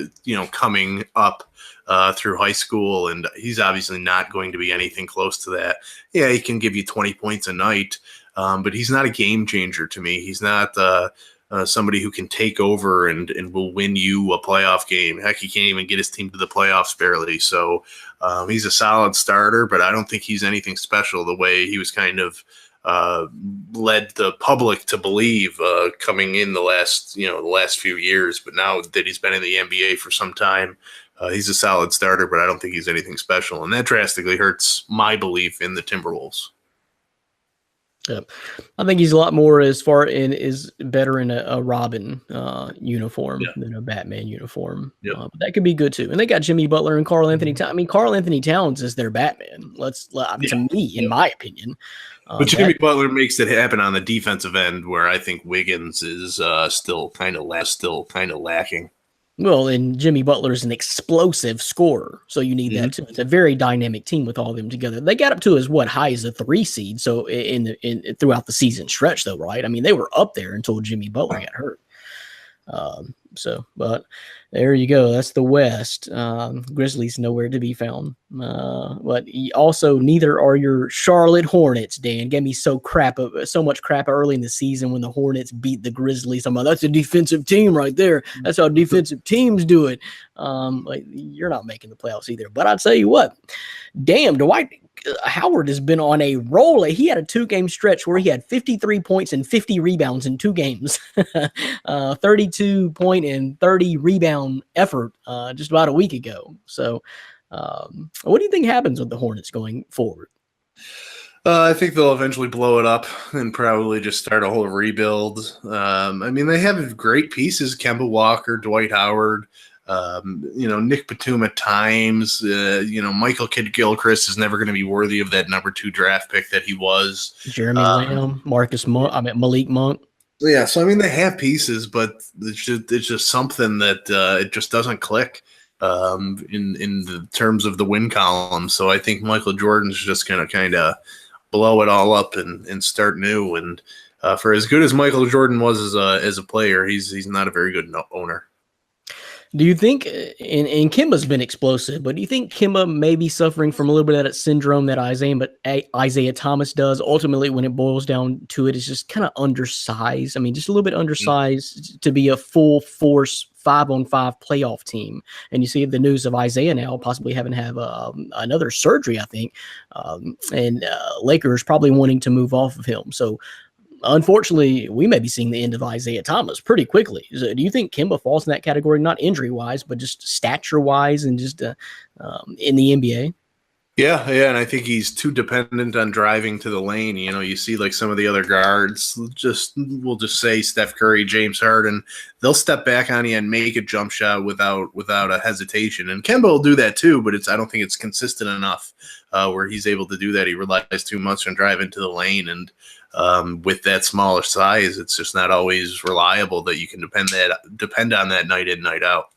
coming up through high school, and he's obviously not going to be anything close to that. Yeah, he can give you 20 points a night, but he's not a game changer to me. He's not somebody who can take over and will win you a playoff game. Heck, he can't even get his team to the playoffs barely. So he's a solid starter, but I don't think he's anything special the way he was kind of led the public to believe coming in the last few years. But now that he's been in the NBA for some time, he's a solid starter, but I don't think he's anything special. And that drastically hurts my belief in the Timberwolves. Yep. I think he's a lot more is better in a Robin uniform than a Batman uniform. Yep. But that could be good too. And they got Jimmy Butler and Karl Anthony Towns. I mean, Karl Anthony Towns is their Batman. To me, in my opinion. But Jimmy Butler makes it happen on the defensive end, where I think Wiggins is still kind of lacking. Well, and Jimmy Butler is an explosive scorer, so you need that too. It's a very dynamic team with all of them together. They got up to as high as a 3 seed. So throughout the season stretch, though, right? I mean, they were up there until Jimmy Butler got hurt. But there you go. That's the West. Grizzlies nowhere to be found. But also neither are your Charlotte Hornets, Dan. Gave me so much crap early in the season when the Hornets beat the Grizzlies. I'm like, that's a defensive team right there. That's how defensive teams do it. You're not making the playoffs either. But I'll tell you what, damn, Dwight Howard has been on a roll. He had a 2-game stretch where he had 53 points and 50 rebounds in 2 games. 32 point and 30 rebound effort just about a week ago. So what do you think happens with the Hornets going forward? I think they'll eventually blow it up and probably just start a whole rebuild. I mean, they have great pieces: Kemba Walker, Dwight Howard, Nick Batum at times. Michael Kidd-Gilchrist is never going to be worthy of that number 2 draft pick that he was. Jeremy Lamb, Malik Monk. Yeah, so I mean, they have pieces, but it's just something that it just doesn't click in the terms of the win column. So I think Michael Jordan's just going to kind of blow it all up and start new. And for as good as Michael Jordan was as a player, he's not a very good owner. Do you think, and Kemba's been explosive, but do you think Kemba may be suffering from a little bit of that syndrome that Isaiah Thomas does? Ultimately, when it boils down to it, is just kind of undersized. I mean, just a little bit undersized to be a full force 5-on-5 playoff team. And you see the news of Isaiah now possibly having to have another surgery, I think, and Lakers probably wanting to move off of him. So unfortunately, we may be seeing the end of Isaiah Thomas pretty quickly. So do you think Kemba falls in that category, not injury-wise, but just stature-wise and just in the NBA? Yeah, and I think he's too dependent on driving to the lane. You see like some of the other guards, we'll just say Steph Curry, James Harden, they'll step back on you and make a jump shot without a hesitation. And Kemba will do that too, but I don't think it's consistent enough where he's able to do that. He relies too much on driving to the lane, and with that smaller size, it's just not always reliable that you can depend on that night in, night out.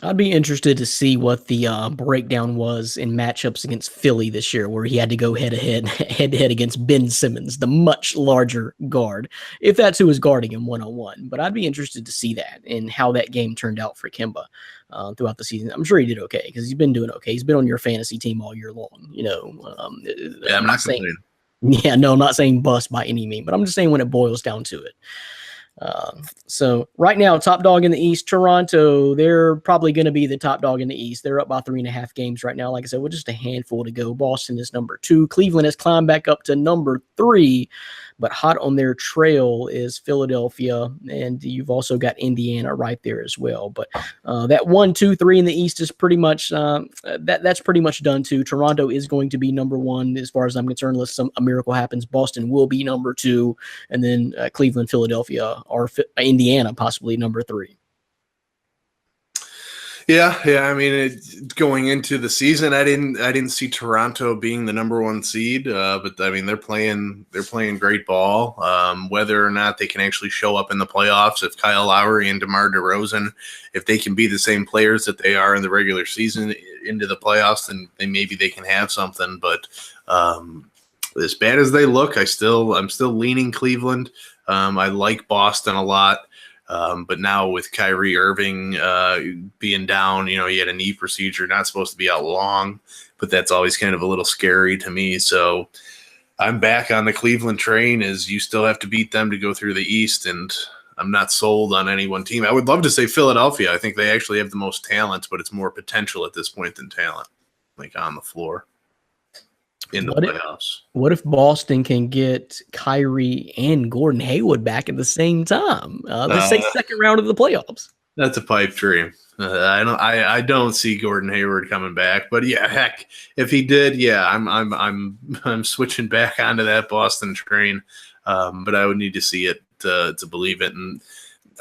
I'd be interested to see what the breakdown was in matchups against Philly this year, where he had to go head-to-head against Ben Simmons, the much larger guard, if that's who was guarding him one-on-one. But I'd be interested to see that and how that game turned out for Kemba throughout the season. I'm sure he did okay because he's been doing okay. He's been on your fantasy team all year long. I'm not saying. Yeah, no, I'm not saying bust by any means, but I'm just saying when it boils down to it. So right now, top dog in the East, Toronto, they're probably going to be the top dog in the East. They're up by 3.5 games right now. Like I said, with just a handful to go. Boston is number 2. Cleveland has climbed back up to number 3, but hot on their trail is Philadelphia, and you've also got Indiana right there as well. But that 1, 2, 3 in the East is pretty much that's pretty much done too. Toronto is going to be number 1 as far as I'm concerned, unless a miracle happens. Boston will be number 2, and then Cleveland, Philadelphia, or Indiana possibly number 3. Yeah. I mean, going into the season, I didn't see Toronto being the number 1 seed, but I mean they're playing great ball. Whether or not they can actually show up in the playoffs, if Kyle Lowry and DeMar DeRozan, if they can be the same players that they are in the regular season into the playoffs, then maybe they can have something. But as bad as they look, I'm still leaning Cleveland. I like Boston a lot. But now with Kyrie Irving being down, he had a knee procedure, not supposed to be out long, but that's always kind of a little scary to me. So I'm back on the Cleveland train, as you still have to beat them to go through the East, and I'm not sold on any one team. I would love to say Philadelphia. I think they actually have the most talent, but it's more potential at this point than talent, like on the floor. In the playoffs. What if Boston can get Kyrie and Gordon Hayward back at the same time? Let's say second round of the playoffs. That's a pipe dream. I don't see Gordon Hayward coming back, but yeah, heck, if he did, yeah, I'm switching back onto that Boston train. But I would need to see it to believe it, and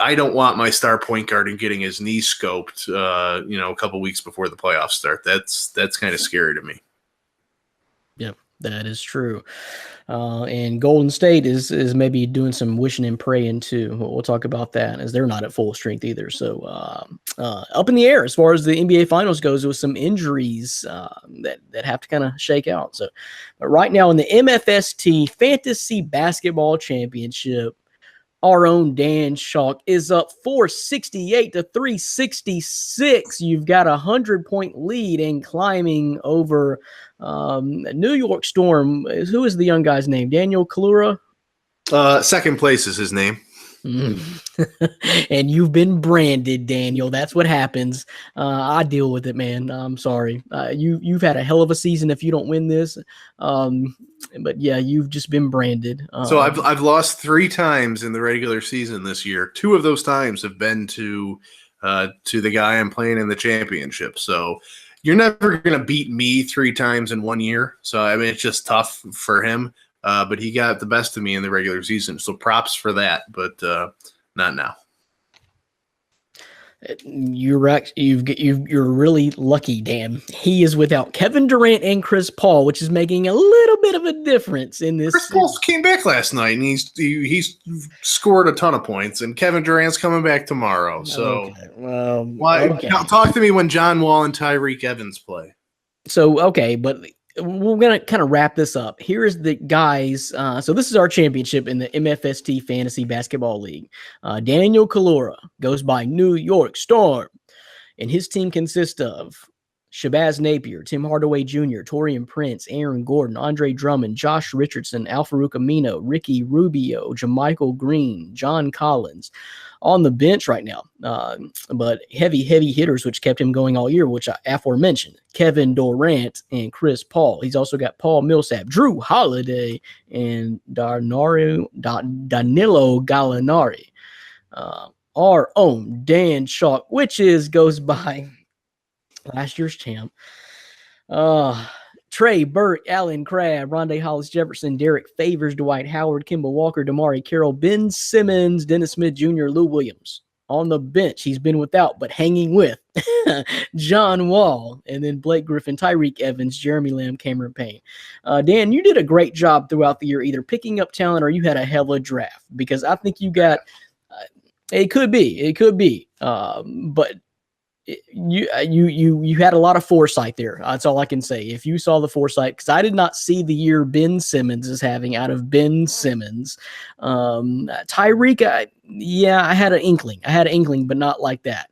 I don't want my star point guard getting his knee scoped, a couple weeks before the playoffs start. That's kind of scary to me. Yep, that is true. And Golden State is maybe doing some wishing and praying too. We'll talk about that, as they're not at full strength either. So up in the air as far as the NBA Finals goes, with some injuries that have to kind of shake out. So, but right now in the MFST Fantasy Basketball Championship, our own Dan Schalk is up 468 to 366. You've got a 100-point lead and climbing over New York Storm. Who is the young guy's name? Daniel Kalura? Second place is his name. And you've been branded, Daniel. That's what happens. I deal with it, man. I'm sorry. You've had a hell of a season if you don't win this. But yeah, you've just been branded. So I've lost 3 times in the regular season this year. 2 of those times have been to the guy I'm playing in the championship. So you're never going to beat me 3 times in 1 year. So I mean, it's just tough for him. But he got the best of me in the regular season, so props for that. But not now. You're really lucky, Dan. He is without Kevin Durant and Chris Paul, which is making a little bit of a difference in this. Chris Paul came back last night, and he's scored a ton of points, and Kevin Durant's coming back tomorrow. So, talk to me when John Wall and Tyreek Evans play. So, okay, but we're going to kind of wrap this up. Here's the guys. So this is our championship in the MFST Fantasy Basketball League. Daniel Kalura goes by New York Storm, and his team consists of Shabazz Napier, Tim Hardaway Jr., Taurean Prince, Aaron Gordon, Andre Drummond, Josh Richardson, Al-Farouq Amino, Ricky Rubio, JaMychal Green, John Collins. On the bench right now, but heavy hitters, which kept him going all year, which I aforementioned: Kevin Durant and Chris Paul. He's also got Paul Millsap, Drew Holiday, and Danilo Gallinari. Our own Dan Schalk, which goes by last year's champ. Trey Burke, Alan Crabb, Rondé Hollis Jefferson, Derek Favors, Dwight Howard, Kemba Walker, Damari Carroll, Ben Simmons, Dennis Smith Jr., Lou Williams. On the bench, he's been without, but hanging with John Wall, and then Blake Griffin, Tyreek Evans, Jeremy Lamb, Cameron Payne. Dan, you did a great job throughout the year, either picking up talent or you had a hell of a draft, because I think you got it could be, but you had a lot of foresight there. That's all I can say. If you saw the foresight, because I did not see the year Ben Simmons is having out of Ben Simmons. Tyreek, I had an inkling, but not like that.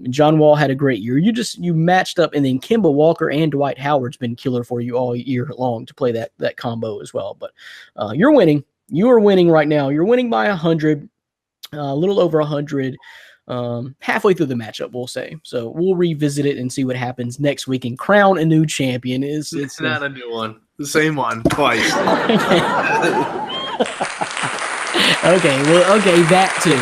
John Wall had a great year. You matched up, and then Kemba Walker and Dwight Howard's been killer for you all year long to play that combo as well. But you're winning. You are winning right now. You're winning by 100, a little over 100. Halfway through the matchup, we'll say. So we'll revisit it and see what happens next week and crown a new champion. It's not a new one. The same one twice. Okay, that too.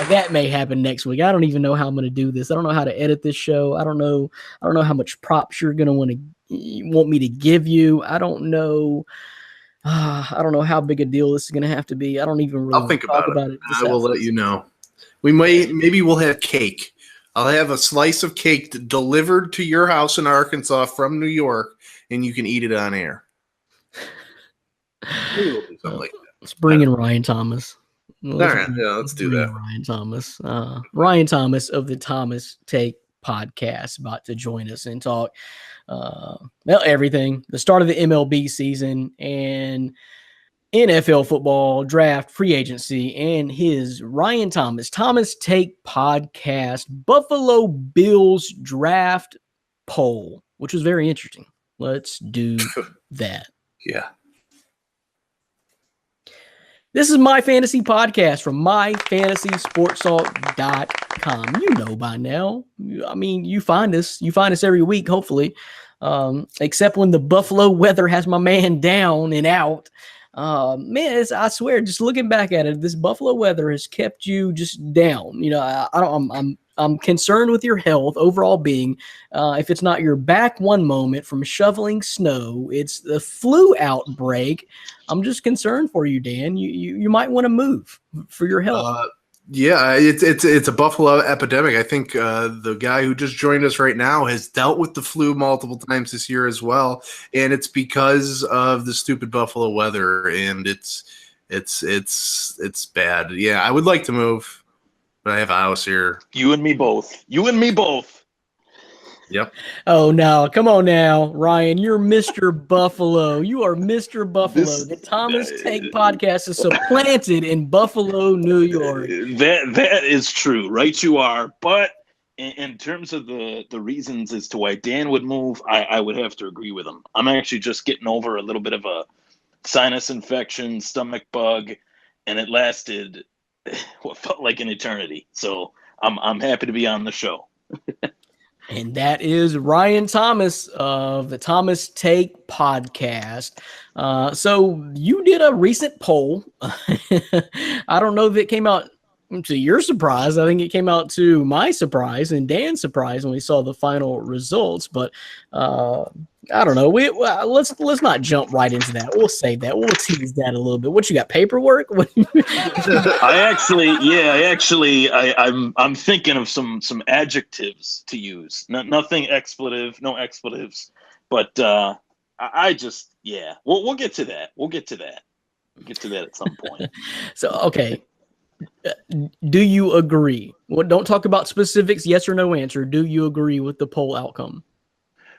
That may happen next week. I don't even know how I'm going to do this. I don't know how to edit this show. I don't know how much props you're going to want me to give you. I don't know. I don't know how big a deal this is going to have to be. I don't even really I'll think about it. I will let you know. Maybe we'll have cake. I'll have a slice of cake delivered to your house in Arkansas from New York, and you can eat it on air. Maybe we'll do something like that. Let's bring in Ryan Thomas. All right, let's do that. Ryan Thomas. Ryan Thomas of the Thomas Take podcast about to join us and talk everything. The start of the MLB season and NFL football, draft, free agency, and his Ryan Thomas Take podcast Buffalo Bills draft poll, which was very interesting. Let's do that. Yeah. This is My Fantasy Podcast from myfantasysportsalk.com. You know by now. I mean, you find us every week, hopefully, except when the Buffalo weather has my man down and out. Man, I swear, just looking back at it, this Buffalo weather has kept you just down. I don't. I'm concerned with your health overall being. If it's not your back one moment from shoveling snow, it's the flu outbreak. I'm just concerned for you, Dan. You might want to move for your health. Yeah, it's a Buffalo epidemic. I think the guy who just joined us right now has dealt with the flu multiple times this year as well, and it's because of the stupid Buffalo weather, and it's bad. Yeah, I would like to move, but I have a house here. You and me both. Yep. Oh no! Come on now, Ryan. You're Mr. Buffalo. You are Mr. Buffalo. The Thomas Take podcast is supplanted in Buffalo, New York. That is true, right? You are. But in terms of the reasons as to why Dan would move, I would have to agree with him. I'm actually just getting over a little bit of a sinus infection, stomach bug, and it lasted what felt like an eternity. So I'm happy to be on the show. And that is Ryan Thomas of the Thomas Take podcast. So you did a recent poll. I don't know if it came out to your surprise. I think it came out to my surprise and Dan's surprise when we saw the final results. But I don't know. Let's not jump right into that. We'll save that. We'll tease that a little bit. What, you got paperwork? I'm thinking of some adjectives to use. Nothing expletive, no expletives. But we'll get to that. We'll get to that at some point. So okay. Do you agree? Well, don't talk about specifics. Yes or no answer. Do you agree with the poll outcome?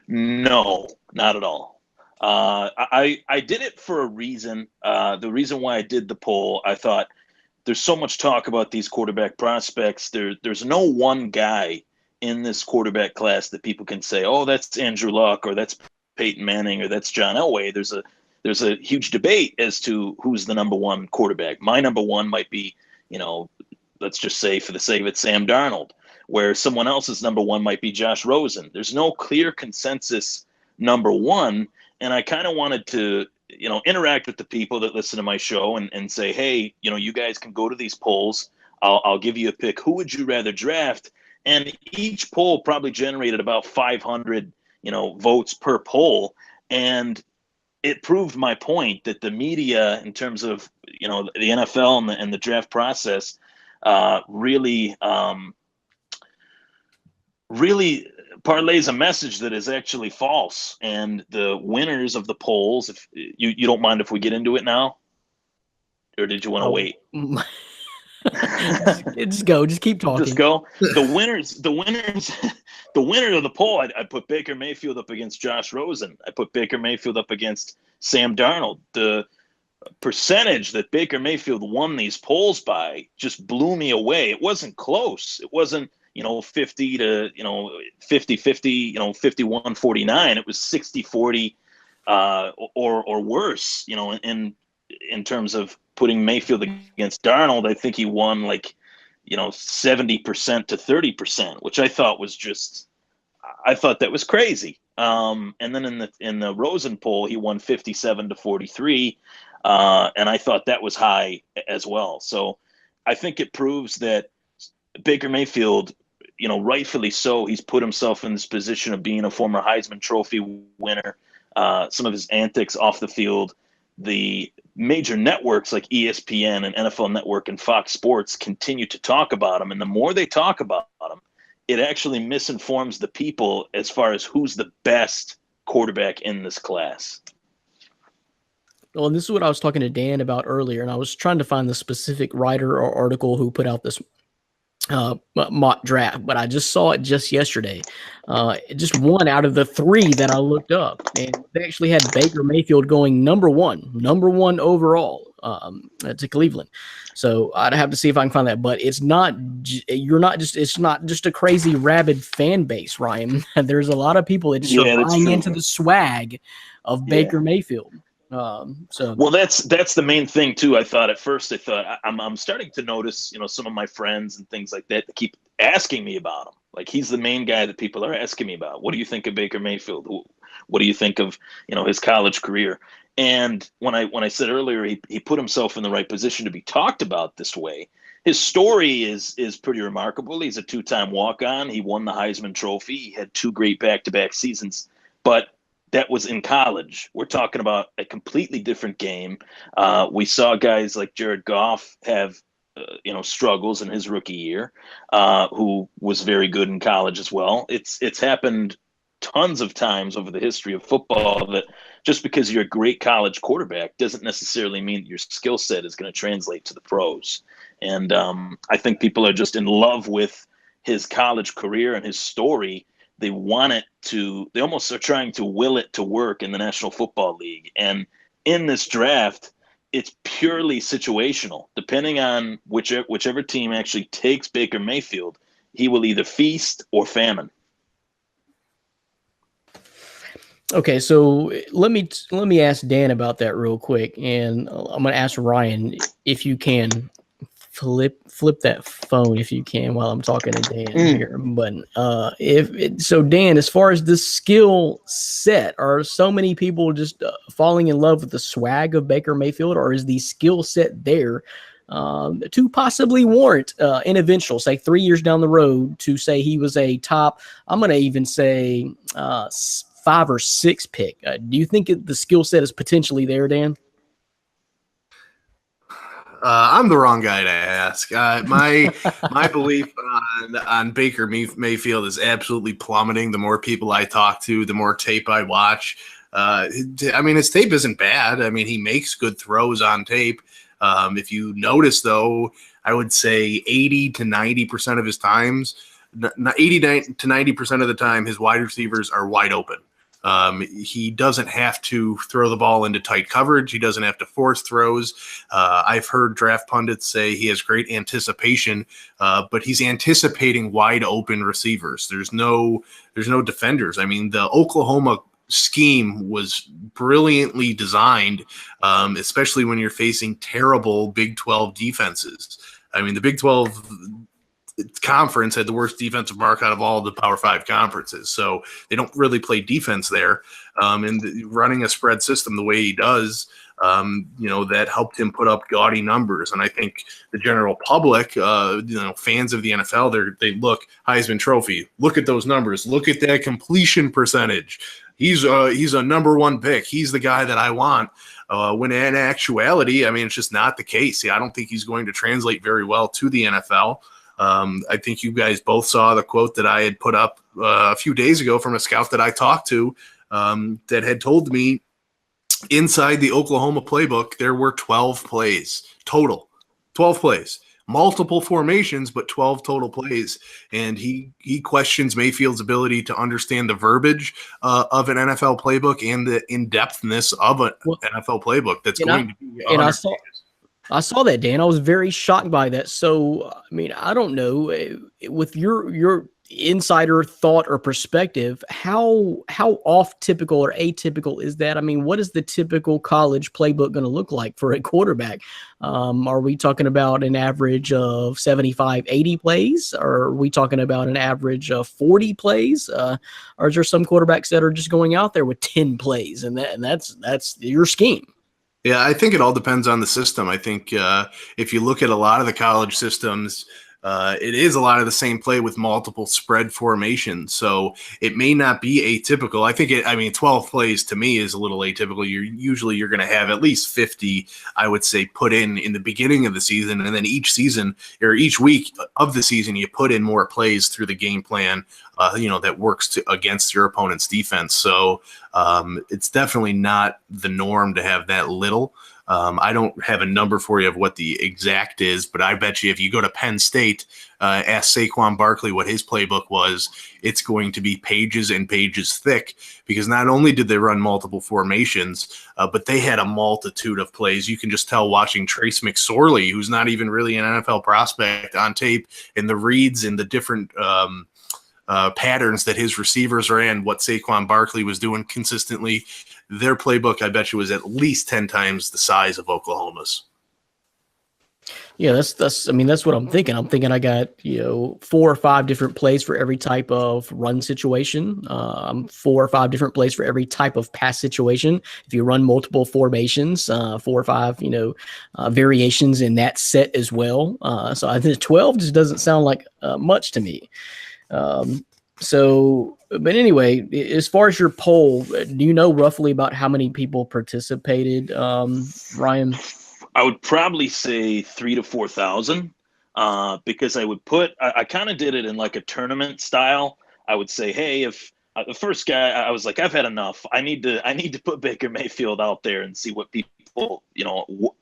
No, not at all. I did it for a reason. The reason why I did the poll, I thought there's so much talk about these quarterback prospects. There's no one guy in this quarterback class that people can say, oh, that's Andrew Luck or that's Peyton Manning or that's John Elway. There's a huge debate as to who's the number one quarterback. My number one might be, let's just say for the sake of it, Sam Darnold, where someone else's number one might be Josh Rosen. There's no clear consensus number one. And I kind of wanted to, interact with the people that listen to my show and say, hey, you guys can go to these polls. I'll give you a pick. Who would you rather draft? And each poll probably generated about 500, votes per poll. And it proved my point that the media, in terms of, the NFL and the draft process, really parlays a message that is actually false. And the winners of the polls, if you don't mind if we get into it now, or did you want to wait? Just go. Just keep talking. Just go. The winner of the poll, I put Baker Mayfield up against Josh Rosen. I put Baker Mayfield up against Sam Darnold. The percentage that Baker Mayfield won these polls by just blew me away. It wasn't close. It wasn't, 50 to, 50-50, 51-49. It was 60-40 or worse, in terms of putting Mayfield against Darnold. I think he won 70% to 30%, which I thought was that was crazy. And then in the Rosen poll, he won 57 to 43. And I thought that was high as well. So I think it proves that Baker Mayfield, rightfully so, he's put himself in this position of being a former Heisman Trophy winner. Some of his antics off the field, the major networks like ESPN and NFL Network and Fox Sports continue to talk about him. And the more they talk about him, it actually misinforms the people as far as who's the best quarterback in this class. Well, and this is what I was talking to Dan about earlier, and I was trying to find the specific writer or article who put out this mock draft, but I just saw it just yesterday. Just one out of the three that I looked up, and they actually had Baker Mayfield going number one overall to Cleveland. So I'd have to see if I can find that, but it's not just a crazy rabid fan base, Ryan. There's a lot of people that just are buying into the swag of Baker Mayfield. Well, that's the main thing too. I thought at first, I'm starting to notice, some of my friends and things like that keep asking me about him. Like, he's the main guy that people are asking me about. What do you think of Baker Mayfield? What do you think of, his college career? And when I said earlier he put himself in the right position to be talked about this way, his story is pretty remarkable. He's a two-time walk-on. He won the Heisman Trophy. He had 2 great back-to-back seasons, but that was in college. We're talking about a completely different game. We saw guys like Jared Goff have struggles in his rookie year, who was very good in college as well. It's happened tons of times over the history of football that just because you're a great college quarterback doesn't necessarily mean that your skill set is going to translate to the pros. And I think people are just in love with his college career and his story. They want it to, they almost are trying to will it to work in the National Football League. And in this draft, it's purely situational. Depending on whichever team actually takes Baker Mayfield, he will either feast or famine. Okay, so let me ask Dan about that real quick, and I'm going to ask Ryan if you can flip that phone if you can while I'm talking to Dan here. But so Dan, as far as the skill set, are so many people just falling in love with the swag of Baker Mayfield, or is the skill set there to possibly warrant an eventual, say 3 years down the road, to say he was a top, I'm going to even say 5 or 6 pick? Do you think the skill set is potentially there, Dan? I'm the wrong guy to ask. My belief on Baker Mayfield is absolutely plummeting. The more people I talk to, the more tape I watch. His tape isn't bad. I mean, he makes good throws on tape. If you notice, though, I would say 80 to 90% of his times, 80 to 90% of the time, his wide receivers are wide open. He doesn't have to throw the ball into tight coverage. He doesn't have to force throws. I've heard draft pundits say he has great anticipation, but he's anticipating wide open receivers. There's no defenders. I mean, the Oklahoma scheme was brilliantly designed, especially when you're facing terrible Big 12 defenses. I mean, the Big 12 conference had the worst defensive mark out of all the Power 5 conferences. So they don't really play defense there. And running a spread system the way he does, that helped him put up gaudy numbers. And I think the general public, fans of the NFL, they look Heisman Trophy, look at those numbers, look at that completion percentage. He's a number 1 pick. He's the guy that I want. When in actuality, I mean, it's just not the case. I don't think he's going to translate very well to the NFL. I think you guys both saw the quote that I had put up a few days ago from a scout that I talked to, that had told me inside the Oklahoma playbook, there were 12 plays total, 12 plays, multiple formations, but 12 total plays. And he questions Mayfield's ability to understand the verbiage of an NFL playbook and the in-depthness of an NFL playbook. That's going to be. And I saw that, Dan. I was very shocked by that. So, I mean, I don't know, with your insider thought or perspective, how off typical or atypical is that? I mean, what is the typical college playbook going to look like for a quarterback? Are we talking about an average of 75, 80 plays? Or are we talking about an average of 40 plays? Or is there some quarterbacks that are just going out there with 10 plays and that's your scheme? Yeah, I think it all depends on the system. I think if you look at a lot of the college systems, it is a lot of the same play with multiple spread formations. So it may not be atypical. I think 12 plays to me is a little atypical. You're going to have at least 50, I would say, put in the beginning of the season. And then each season or each week of the season, you put in more plays through the game plan, that works against your opponent's defense. So it's definitely not the norm to have that little. I don't have a number for you of what the exact is, but I bet you if you go to Penn State, ask Saquon Barkley what his playbook was, it's going to be pages and pages thick, because not only did they run multiple formations, but they had a multitude of plays. You can just tell watching Trace McSorley, who's not even really an NFL prospect, on tape, and the reads and the different patterns that his receivers are in, what Saquon Barkley was doing consistently. Their playbook, I bet you, was at least 10 times the size of Oklahoma's. Yeah, I mean, that's what I'm thinking. I'm thinking I got, 4 or 5 different plays for every type of run situation. 4 or 5 different plays for every type of pass situation. If you run multiple formations, 4 or 5, variations in that set as well. So I think 12 just doesn't sound like much to me. But anyway, as far as your poll, do you know roughly about how many people participated, Ryan? I would probably say 3,000 to 4,000, because I kind of did it in like a tournament style. I would say, hey, if the first guy, I was like, I've had enough. I need to put Baker Mayfield out there and see what people,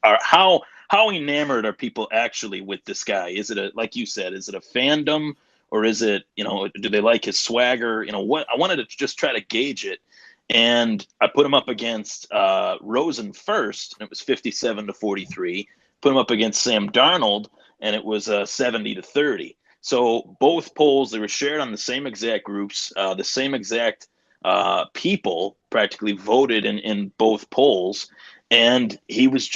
are how enamored are people actually with this guy? Is it like you said, is it a fandom, or is it, do they like his swagger? What I wanted to just try to gauge it. And I put him up against Rosen first, and it was 57 to 43. Put him up against Sam Darnold, and it was 70 to 30. So both polls, they were shared on the same exact groups, the same exact people practically voted in both polls, and he was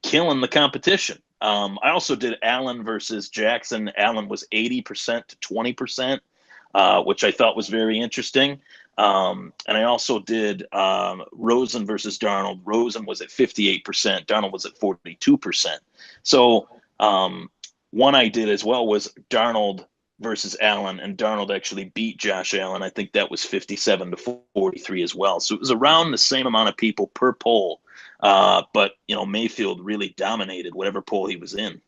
killing the competition. I also did Allen versus Jackson. Allen was 80% to 20%, which I thought was very interesting. And I also did Rosen versus Darnold. Rosen was at 58%. Darnold was at 42%. So one I did as well was Darnold versus Allen, and Darnold actually beat Josh Allen. I think that was 57 to 43 as well. So it was around the same amount of people per poll. But Mayfield really dominated whatever poll he was in.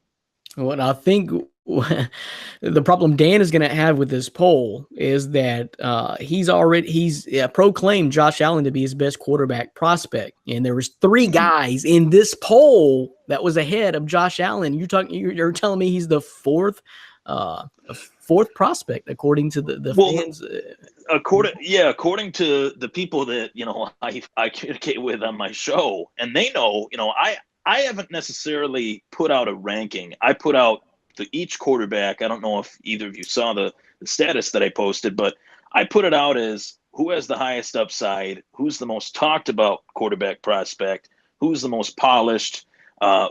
Well, I think the problem Dan is going to have with this poll is that he's proclaimed Josh Allen to be his best quarterback prospect, and there was 3 guys in this poll that was ahead of Josh Allen. You're telling me he's the fourth prospect according to the fans. According to the people that I communicate with on my show, and they know, I haven't necessarily put out a ranking. I put out each quarterback. I don't know if either of you saw the status that I posted, but I put it out as who has the highest upside, who's the most talked about quarterback prospect, who's the most polished,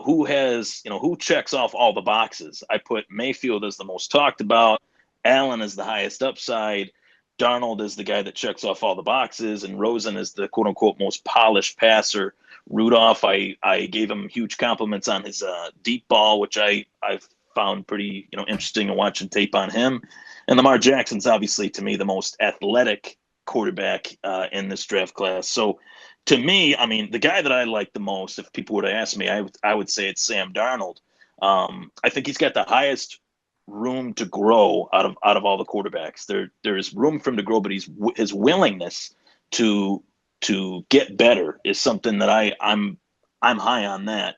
who has, who checks off all the boxes. I put Mayfield as the most talked about, Allen is the highest upside, Darnold is the guy that checks off all the boxes, and Rosen is the quote unquote most polished passer. Rudolph, I gave him huge compliments on his deep ball, which I've found pretty interesting in watching tape on him. And Lamar Jackson's obviously, to me, the most athletic quarterback in this draft class. So to me, I mean, the guy that I like the most, if people were to ask me, I would say it's Sam Darnold. I think he's got the highest room to grow out of all the quarterbacks. There is room for him to grow, but his willingness to get better is something that I'm high on that.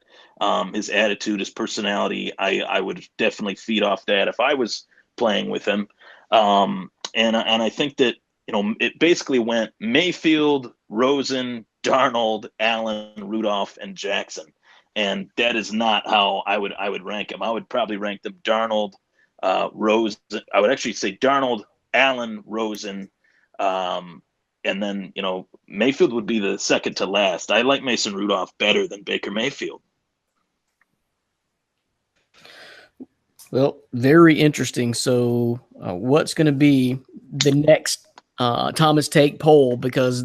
His attitude, his personality, I would definitely feed off that if I was playing with him. And I think that, it basically went Mayfield, Rosen, Darnold, Allen, Rudolph, and Jackson. And that is not how I would rank them. I would probably rank them Darnold, Rosen. I would actually say Darnold, Allen, Rosen, and then, Mayfield would be the second to last. I like Mason Rudolph better than Baker Mayfield. Well, very interesting. So what's going to be the next Thomas Take poll? Because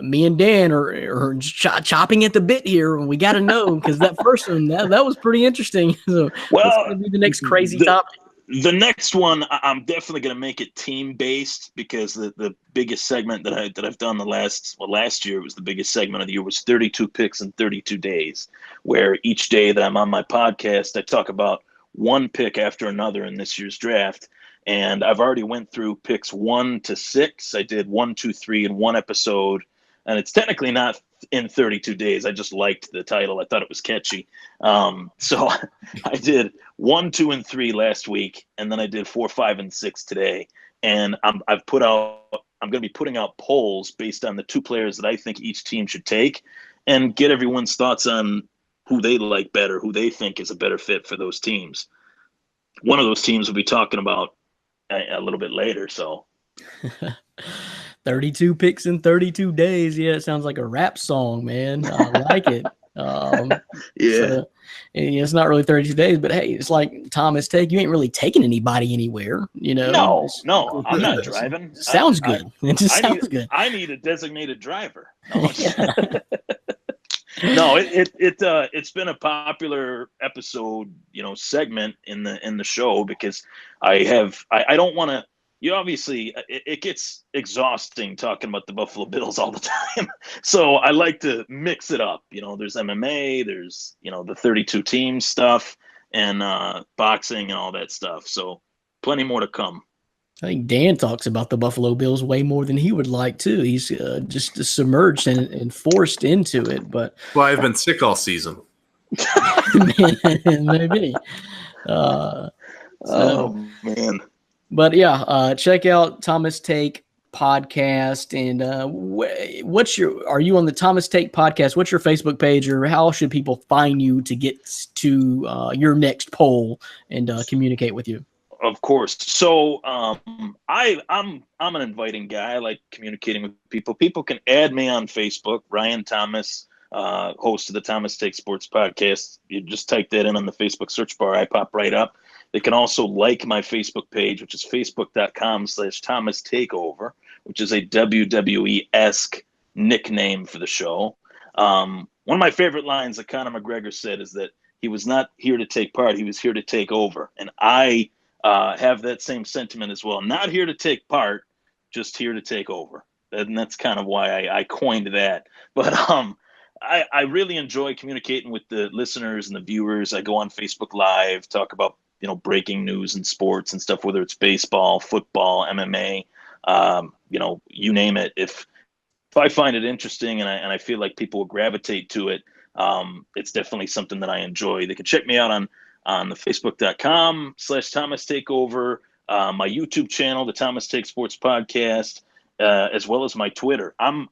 me and Dan are chopping at the bit here, and we got to know, because that first one, that was pretty interesting. So what's going to be the next crazy topic? The next one, I'm definitely going to make it team-based, because the biggest segment that I've done last year was the biggest segment of the year, was 32 picks in 32 days, where each day that I'm on my podcast, I talk about one pick after another in this year's draft. And I've already went through picks 1 to 6. I did 1, 2, 3 in one episode, and it's technically not in 32 days. I just liked the title. I thought it was catchy. So I did 1, 2, and 3 last week, and then I did 4, 5, and 6 today. And I'm going to be putting out polls based on the 2 players that I think each team should take, and get everyone's thoughts on who they like better, who they think is a better fit for those teams. One of those teams we'll be talking about a little bit later. So 32 picks in 32 days. Yeah, it sounds like a rap song, man. I like it. So, it's not really 32 days, but hey, it's like Thomas Take. You ain't really taking anybody anywhere, No, I'm not driving. Sounds good. It just sounds good. I need a designated driver. No, no, it's been a popular episode, segment in the show because I don't want to. You obviously it gets exhausting talking about the Buffalo Bills all the time, so I like to mix it up. There's MMA, there's the 32 team stuff, and boxing and all that stuff. So plenty more to come. I think Dan talks about the Buffalo Bills way more than he would like to. He's just submerged and forced into it. But well, I've been sick all season. Maybe. Oh man. But yeah, check out Thomas Take podcast. And are you on the Thomas Take podcast? What's your Facebook page, or how should people find you to get to your next poll and communicate with you? Of course. So I'm an inviting guy. I like communicating with people. People can add me on Facebook, Ryan Thomas, host of the Thomas Take Sports Podcast. You just type that in on the Facebook search bar. I pop right up. They can also like my Facebook page, which is facebook.com/Thomas Takeover, which is a WWE-esque nickname for the show. One of my favorite lines that Conor McGregor said is that he was not here to take part. He was here to take over. And I have that same sentiment as well. Not here to take part, just here to take over. And that's kind of why I coined that. But I really enjoy communicating with the listeners and the viewers. I go on Facebook Live, talk about breaking news and sports and stuff, whether it's baseball, football, MMA, you name it. If I find it interesting and I feel like people will gravitate to it, it's definitely something that I enjoy. They can check me out on the facebook.com/Thomas Takeover, my YouTube channel, the Thomas Take Sports Podcast, as well as my Twitter. I'm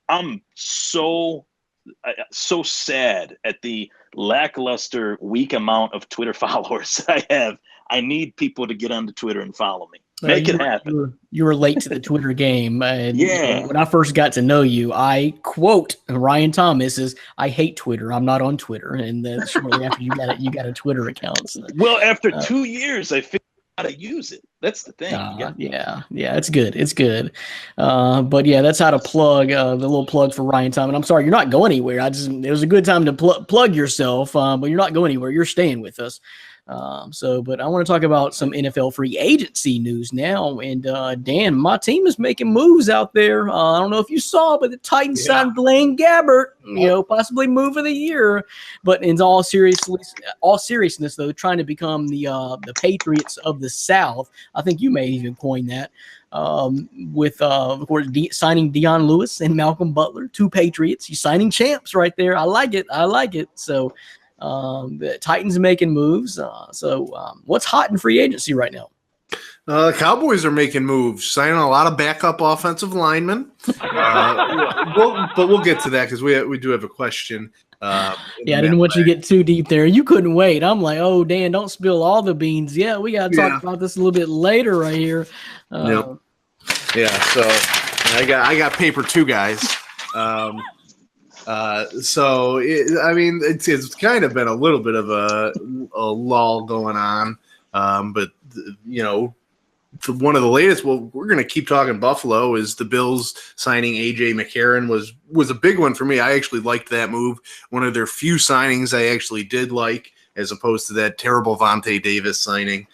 so sad at the lackluster, weak amount of Twitter followers I have. I need people to get onto Twitter and follow me. Make it happen. You were late to the Twitter game. And when I first got to know you, I quote Ryan Thomas as, "I hate Twitter. I'm not on Twitter." And then shortly after you got a Twitter account. So, well, after 2 years, I figured out how to use it. That's the thing. Yeah, it's good. It's good. But yeah, that's how to plug the little plug for Ryan Thomas. And I'm sorry, you're not going anywhere. It was a good time to plug yourself, but you're not going anywhere. You're staying with us. But I want to talk about some NFL free agency news now. And Dan, my team is making moves out there. I don't know if you saw, but the Titans signed Blaine Gabbert, possibly move of the year. But in all seriousness, though, trying to become the Patriots of the South. I think you may even coin that. With of course signing Deion Lewis and Malcolm Butler, two Patriots. You're signing champs right there. I like it. So the Titans are making moves. So what's hot in free agency right now? The Cowboys are making moves, signing a lot of backup offensive linemen. But we'll get to that because we do have a question. I didn't want you to get too deep there. You couldn't wait. I'm like, oh, Dan, don't spill all the beans. Yeah, we got to talk about this a little bit later right here. Yep. Yeah, so I got paper too, guys. It's kind of been a little bit of a lull going on, but one of the latest. Well, we're going to keep talking Buffalo. Is the Bills signing AJ McCarron was a big one for me. I actually liked that move. One of their few signings I actually did like, as opposed to that terrible Vontae Davis signing.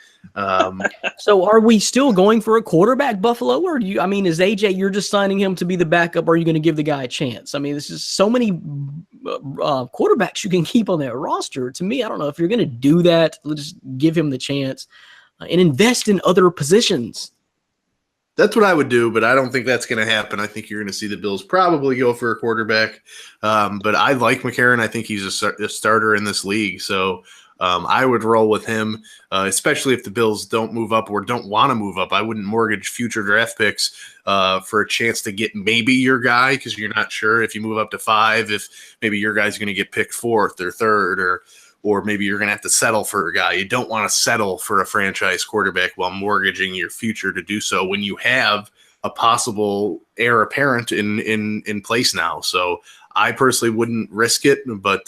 So are we still going for a quarterback, Buffalo? Or is AJ, you're just signing him to be the backup? Or are you going to give the guy a chance? This is so many quarterbacks you can keep on that roster. To me, I don't know if you're going to do that. Just give him the chance and invest in other positions. That's what I would do, but I don't think that's going to happen. I think you're going to see the Bills probably go for a quarterback. But I like McCarron. I think he's a starter in this league. So I would roll with him, especially if the Bills don't move up or don't want to move up. I wouldn't mortgage future draft picks for a chance to get maybe your guy, because you're not sure if you move up to 5, if maybe your guy's going to get picked 4th or 3rd, or maybe you're going to have to settle for a guy. You don't want to settle for a franchise quarterback while mortgaging your future to do so when you have a possible heir apparent in place now. So I personally wouldn't risk it, but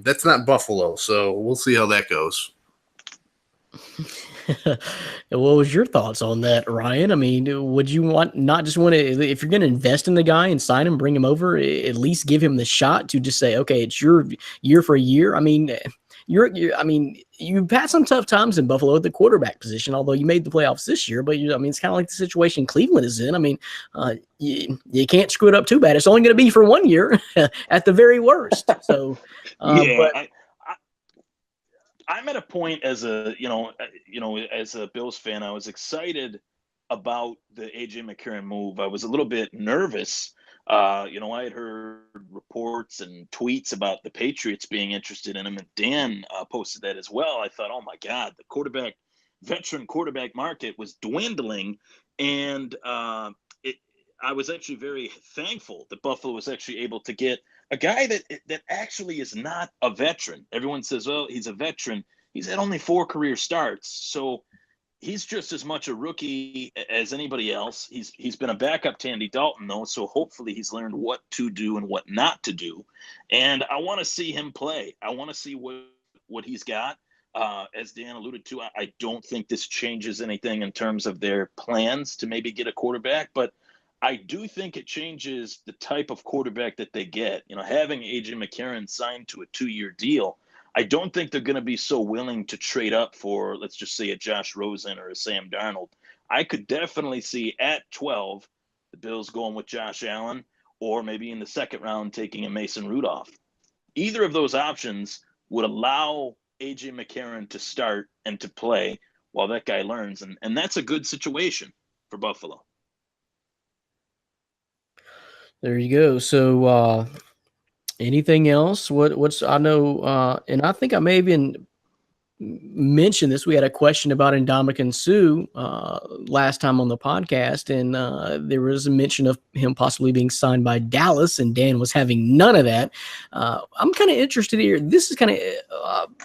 that's not Buffalo. So we'll see how that goes. What was your thoughts on that, Ryan? I mean, would you not just want to, if you're going to invest in the guy and sign him, bring him over, at least give him the shot to just say, okay, it's your year for a year? I mean, you've had some tough times in Buffalo at the quarterback position, although you made the playoffs this year. But it's kind of like the situation Cleveland is in. I mean, you can't screw it up too bad. It's only going to be for 1 year at the very worst. So, I'm at a point as a Bills fan, I was excited about the AJ McCarron move. I was a little bit nervous. I had heard reports and tweets about the Patriots being interested in him, and Dan posted that as well. I thought, oh my God, the veteran quarterback market was dwindling, and I was actually very thankful that Buffalo was actually able to get a guy that actually is not a veteran. Everyone says, well, he's a veteran. He's had only 4 career starts. So he's just as much a rookie as anybody else. He's been a backup to Andy Dalton, though, so hopefully he's learned what to do and what not to do. And I want to see him play. I want to see what he's got. As Dan alluded to, I don't think this changes anything in terms of their plans to maybe get a quarterback, but I do think it changes the type of quarterback that they get. Having AJ McCarron signed to a 2-year deal, I don't think they're going to be so willing to trade up for, let's just say, a Josh Rosen or a Sam Darnold. I could definitely see at 12 the Bills going with Josh Allen, or maybe in the second round taking a Mason Rudolph. Either of those options would allow AJ McCarron to start and to play while that guy learns, and that's a good situation for Buffalo. There you go. So, anything else? What's I know, and I think I may even mention this. We had a question about Ndamukong Suh last time on the podcast, and there was a mention of him possibly being signed by Dallas, and Dan was having none of that. I'm kind of interested here. This is kind of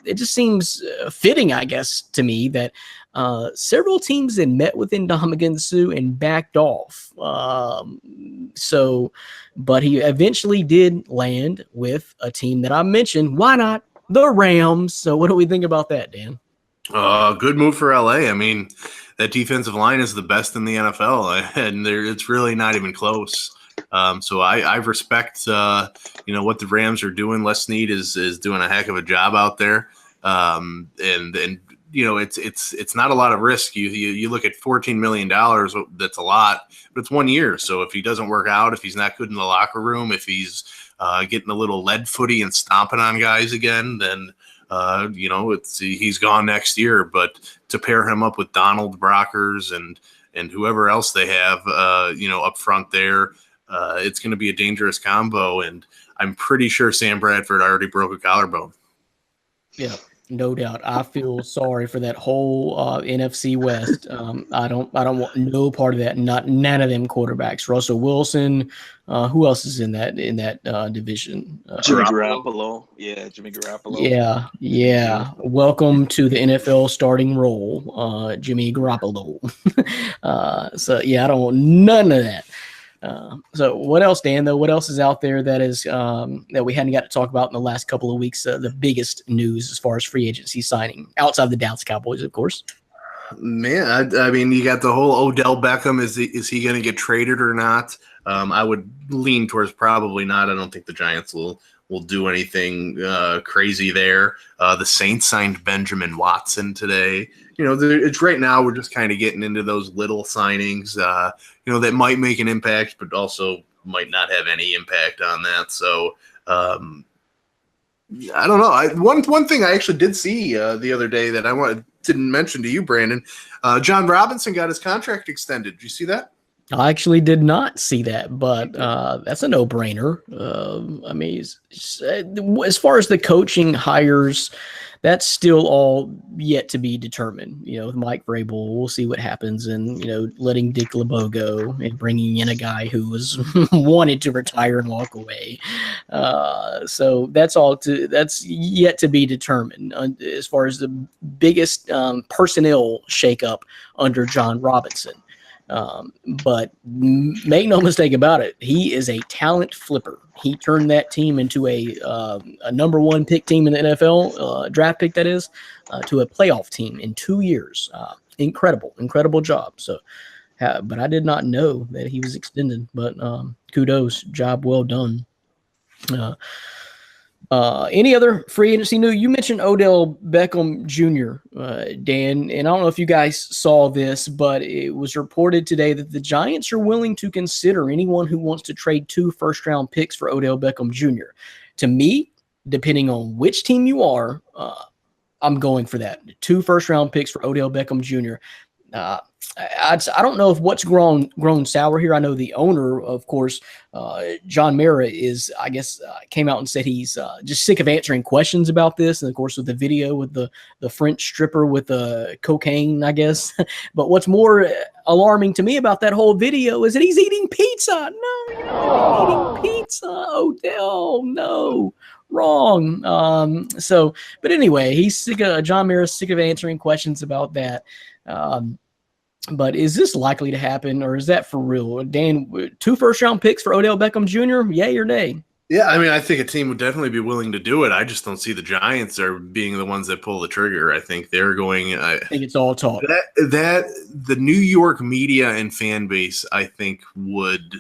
it just seems fitting, I guess, to me that several teams had met with Ndamukong Suh and backed off. But he eventually did land with a team that I mentioned. Why not? The Rams. So what do we think about that, Dan? Good move for LA. I mean, that defensive line is the best in the NFL, and it's really not even close. So I respect, what the Rams are doing. Les Snead is doing a heck of a job out there. And it's not a lot of risk. You look at $14 million, that's a lot, but it's 1 year. So if he doesn't work out, if he's not good in the locker room, if he's getting a little lead footy and stomping on guys again, then he's gone next year. But to pair him up with Donald Brockers and whoever else they have, up front there, it's going to be a dangerous combo. And I'm pretty sure Sam Bradford already broke a collarbone. Yeah. No doubt. I feel sorry for that whole NFC West. I don't want no part of that. None of them quarterbacks. Russell Wilson. Who else is in that division? Jimmy Garoppolo. Yeah, Jimmy Garoppolo. Yeah. Welcome to the NFL starting role, Jimmy Garoppolo. I don't want none of that. So what else, Dan, though? What else is out there that is that we hadn't got to talk about in the last couple of weeks? The biggest news as far as free agency signing outside the Dallas Cowboys, of course. Man, I mean, you got the whole Odell Beckham. Is he going to get traded or not? I would lean towards probably not. I don't think the Giants will do anything crazy there. The Saints signed Benjamin Watson today. It's right now we're just kind of getting into those little signings, that might make an impact, but also might not have any impact on that. So I don't know. One thing I actually did see the other day that I didn't mention to you, Brandon, John Robinson got his contract extended. Did you see that? I actually did not see that, but that's a no-brainer. I mean, as far as the coaching hires, that's still all yet to be determined. With Mike Vrabel, we'll see what happens, and letting Dick LeBeau go and bringing in a guy who was wanted to retire and walk away. So that's yet to be determined as far as the biggest personnel shakeup under John Robinson. But make no mistake about it, he is a talent flipper. He turned that team into a number one pick team in the NFL, draft pick that is, to a playoff team in 2 years. Incredible job. So, but I did not know that he was extended. But kudos, job well done. Any other free agency news? You mentioned Odell Beckham Jr., Dan, and I don't know if you guys saw this, but it was reported today that the Giants are willing to consider anyone who wants to trade 2 first-round picks for Odell Beckham Jr. To me, depending on which team you are, I'm going for that. 2 first-round picks for Odell Beckham Jr. I don't know if what's grown sour here. I know the owner, of course, John Mara, is, I guess, came out and said he's just sick of answering questions about this. And of course, with the video with the French stripper with the cocaine, I guess. But what's more alarming to me about that whole video is that he's eating pizza. No, you're not eating pizza, Odell. No. Wrong. But anyway, he's sick of John Mara's sick of answering questions about that. But is this likely to happen, or is that for real? Dan, 2 first-round picks for Odell Beckham Jr., yay or nay? Yeah, I mean, I think a team would definitely be willing to do it. I just don't see the Giants are being the ones that pull the trigger. I think they're going. I think it's all talk. That the New York media and fan base, I think, would,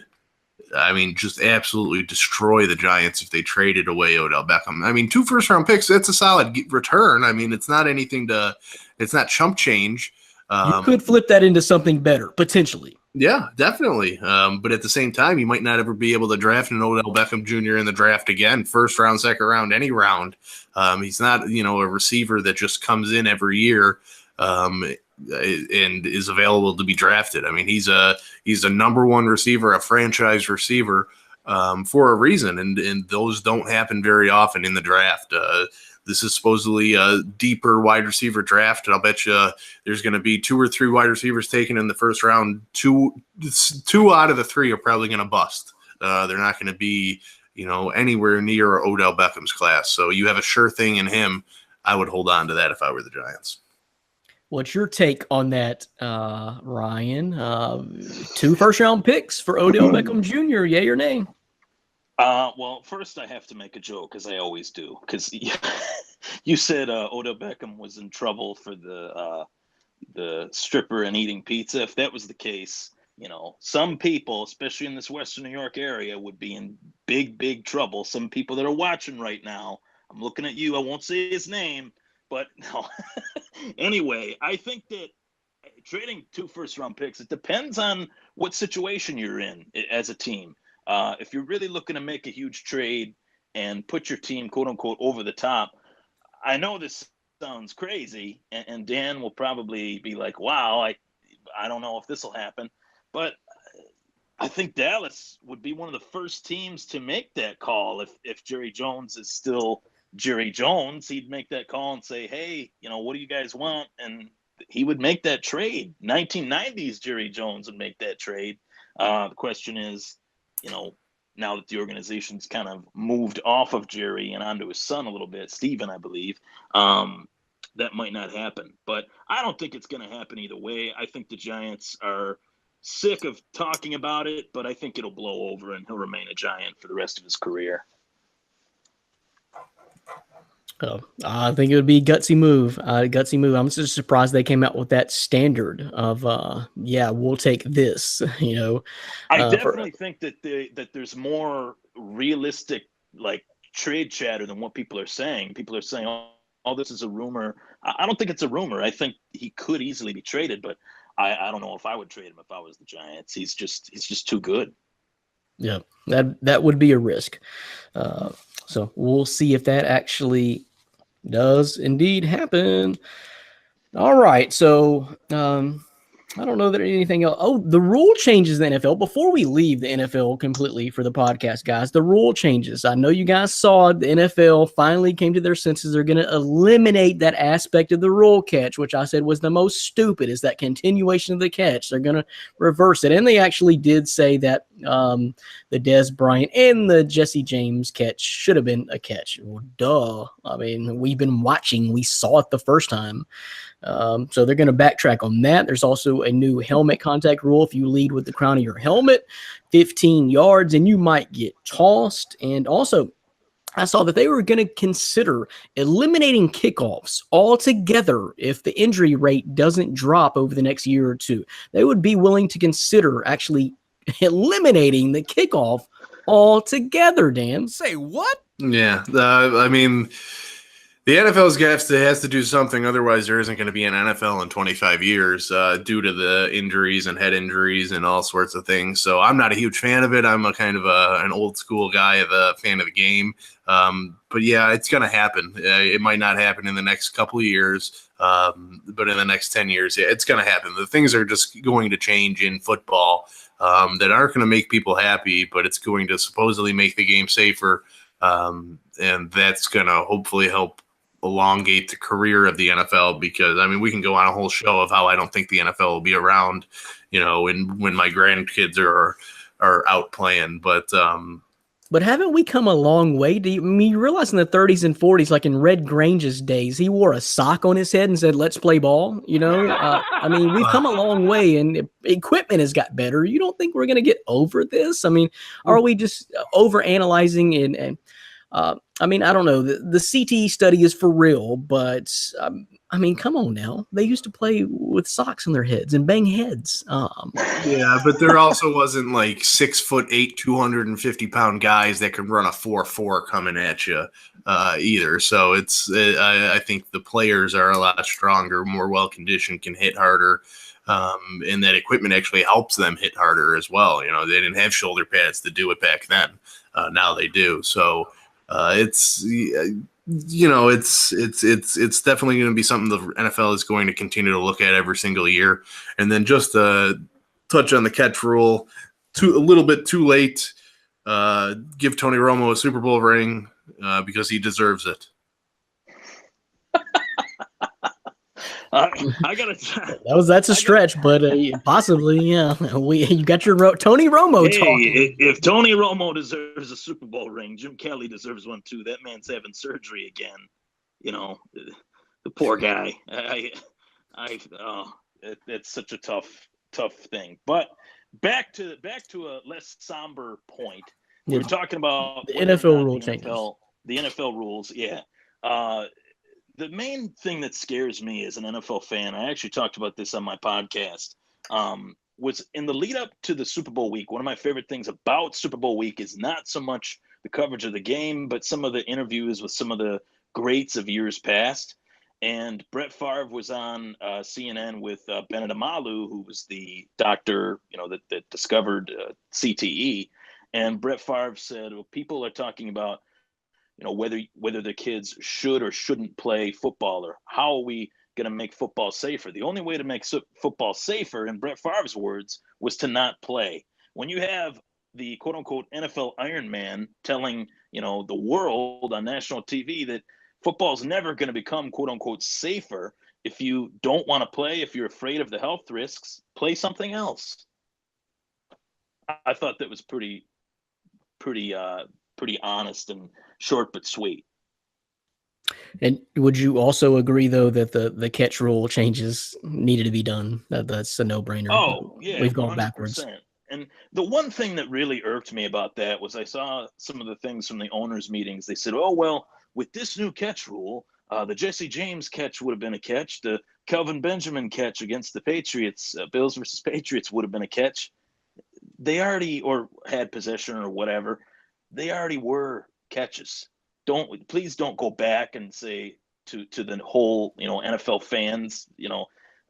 I mean, just absolutely destroy the Giants if they traded away Odell Beckham. I mean, 2 first-round picks, that's a solid return. I mean, it's not it's not chump change. You could flip that into something better, potentially. Yeah, definitely. But at the same time, you might not ever be able to draft an Odell Beckham Jr. in the draft again, first round, second round, any round. He's not, a receiver that just comes in every year and is available to be drafted. I mean, he's a number one receiver, a franchise receiver for a reason, and those don't happen very often in the draft. This is supposedly a deeper wide receiver draft, and I'll bet you there's going to be 2 or 3 wide receivers taken in the first round. Two out of the 3 are probably going to bust. They're not going to be, anywhere near Odell Beckham's class. So you have a sure thing in him. I would hold on to that if I were the Giants. What's your take on that, Ryan? 2 first-round picks for Odell Beckham Jr., yay or nay? Well, first I have to make a joke, as I always do, because you said Odell Beckham was in trouble for the stripper and eating pizza. If that was the case, some people, especially in this Western New York area, would be in big trouble. Some people that are watching right now, I'm looking at you. I won't say his name, but no. Anyway, I think that trading 2 first-round picks, it depends on what situation you're in as a team. If you're really looking to make a huge trade and put your team, quote unquote, over the top, I know this sounds crazy, and Dan will probably be like, wow, I don't know if this will happen, but I think Dallas would be one of the first teams to make that call. If Jerry Jones is still Jerry Jones, he'd make that call and say, hey, what do you guys want? And he would make that trade. 1990s Jerry Jones would make that trade. The question is, now that the organization's kind of moved off of Jerry and onto his son a little bit, Steven, I believe, that might not happen. But I don't think it's going to happen either way. I think the Giants are sick of talking about it, but I think it'll blow over and he'll remain a Giant for the rest of his career. I think it would be a gutsy move. I'm just surprised they came out with that standard of, we'll take this. I definitely think that there's more realistic trade chatter than what people are saying. People are saying, "Oh, this is a rumor." I don't think it's a rumor. I think he could easily be traded, but I don't know if I would trade him if I was the Giants. He's just too good. Yeah, that would be a risk. So we'll see if that actually does indeed happen. All right. So I don't know that anything else. Oh, the rule changes in the NFL. Before we leave the NFL completely for the podcast, guys, the rule changes. I know you guys saw the NFL finally came to their senses. They're going to eliminate that aspect of the rule catch, which I said was the most stupid, is that continuation of the catch. They're going to reverse it. And they actually did say that the Dez Bryant and the Jesse James catch should have been a catch. Well, duh. I mean, we've been watching. We saw it the first time. So they're going to backtrack on that. There's also a new helmet contact rule. If you lead with the crown of your helmet 15 yards, and you might get tossed. And also, I saw that they were going to consider eliminating kickoffs altogether if the injury rate doesn't drop over the next year or two. They would be willing to consider actually eliminating the kickoff altogether, Dan. Say what? Yeah, I mean, the NFL has to do something. Otherwise, there isn't going to be an NFL in 25 years due to the injuries and head injuries and all sorts of things. So I'm not a huge fan of it. I'm a kind of an old school guy, a fan of the game. But yeah, it's going to happen. It might not happen in the next couple of years, but in the next 10 years, yeah, it's going to happen. The things are just going to change in football that aren't going to make people happy, but it's going to supposedly make the game safer. And that's going to hopefully help elongate the career of the NFL, because I mean, we can go on a whole show of how I don't think the NFL will be around, when my grandkids are out playing. But haven't we come a long way? You realize in the 30s and 40s, like in Red Grange's days, he wore a sock on his head and said, "Let's play ball." I mean, we've come a long way, and equipment has got better. You don't think we're going to get over this? I mean, are we just over analyzing and I mean, I don't know. The CTE study is for real, but I mean, come on now. They used to play with socks on their heads and bang heads. Yeah, but there also wasn't like 6'8", 250-pound guys that could run a 4.4 coming at you either. So I think the players are a lot stronger, more well-conditioned, can hit harder. And that equipment actually helps them hit harder as well. They didn't have shoulder pads to do it back then. Now they do. So it's definitely going to be something the NFL is going to continue to look at every single year. And then just touch on the catch rule, a little bit too late. Give Tony Romo a Super Bowl ring because he deserves it. I gotta. That's a stretch, but possibly, yeah. You got your Tony Romo talking. If Tony Romo deserves a Super Bowl ring, Jim Kelly deserves one too. That man's having surgery again. The poor guy. It's such a tough thing. But back to a less somber point. We're talking about the NFL rule changes. The NFL rules, yeah. The main thing that scares me as an NFL fan, I actually talked about this on my podcast, was in the lead up to the Super Bowl week. One of my favorite things about Super Bowl week is not so much the coverage of the game, but some of the interviews with some of the greats of years past. And Brett Favre was on CNN with Benedict Amalu, who was the doctor, that discovered CTE. And Brett Favre said, well, people are talking about, whether the kids should or shouldn't play football, or how are we going to make football safer? The only way to make football safer, in Brett Favre's words, was to not play. When you have the quote unquote NFL Iron Man telling, the world on national TV that football's never going to become quote unquote safer, if you don't want to play, if you're afraid of the health risks, play something else. I thought that was pretty honest and short but sweet. And would you also agree, though, that the catch rule changes needed to be done? That's a no-brainer. Oh, yeah. We've gone 100%. backwards. And the one thing that really irked me about that was I saw some of the things from the owners' meetings. They said, oh, well, with this new catch rule, the Jesse James catch would have been a catch. The Kelvin Benjamin catch against the Patriots, Bills versus Patriots, would have been a catch. They already, or had possession or whatever, they already were catches. Please don't go back and say to the whole, NFL fans,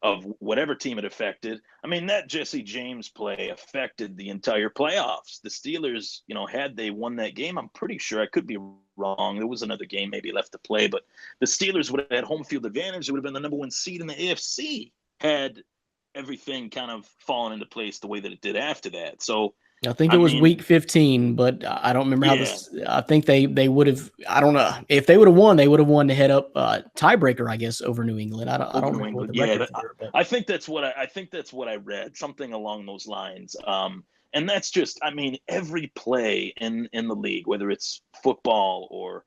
of whatever team it affected. I mean, that Jesse James play affected the entire playoffs. The Steelers, had they won that game, I'm pretty sure, I could be wrong, there was another game maybe left to play, but the Steelers would have had home field advantage. They would have been the number one seed in the AFC had everything kind of fallen into place the way that it did after that. So I think it was week 15, but I don't remember how this. I think they would have. I don't know if they would have won. They would have won the head up tiebreaker, I guess, over New England. I don't remember what the record were, but I think that's what I read, something along those lines. And that's just, every play in the league, whether it's football or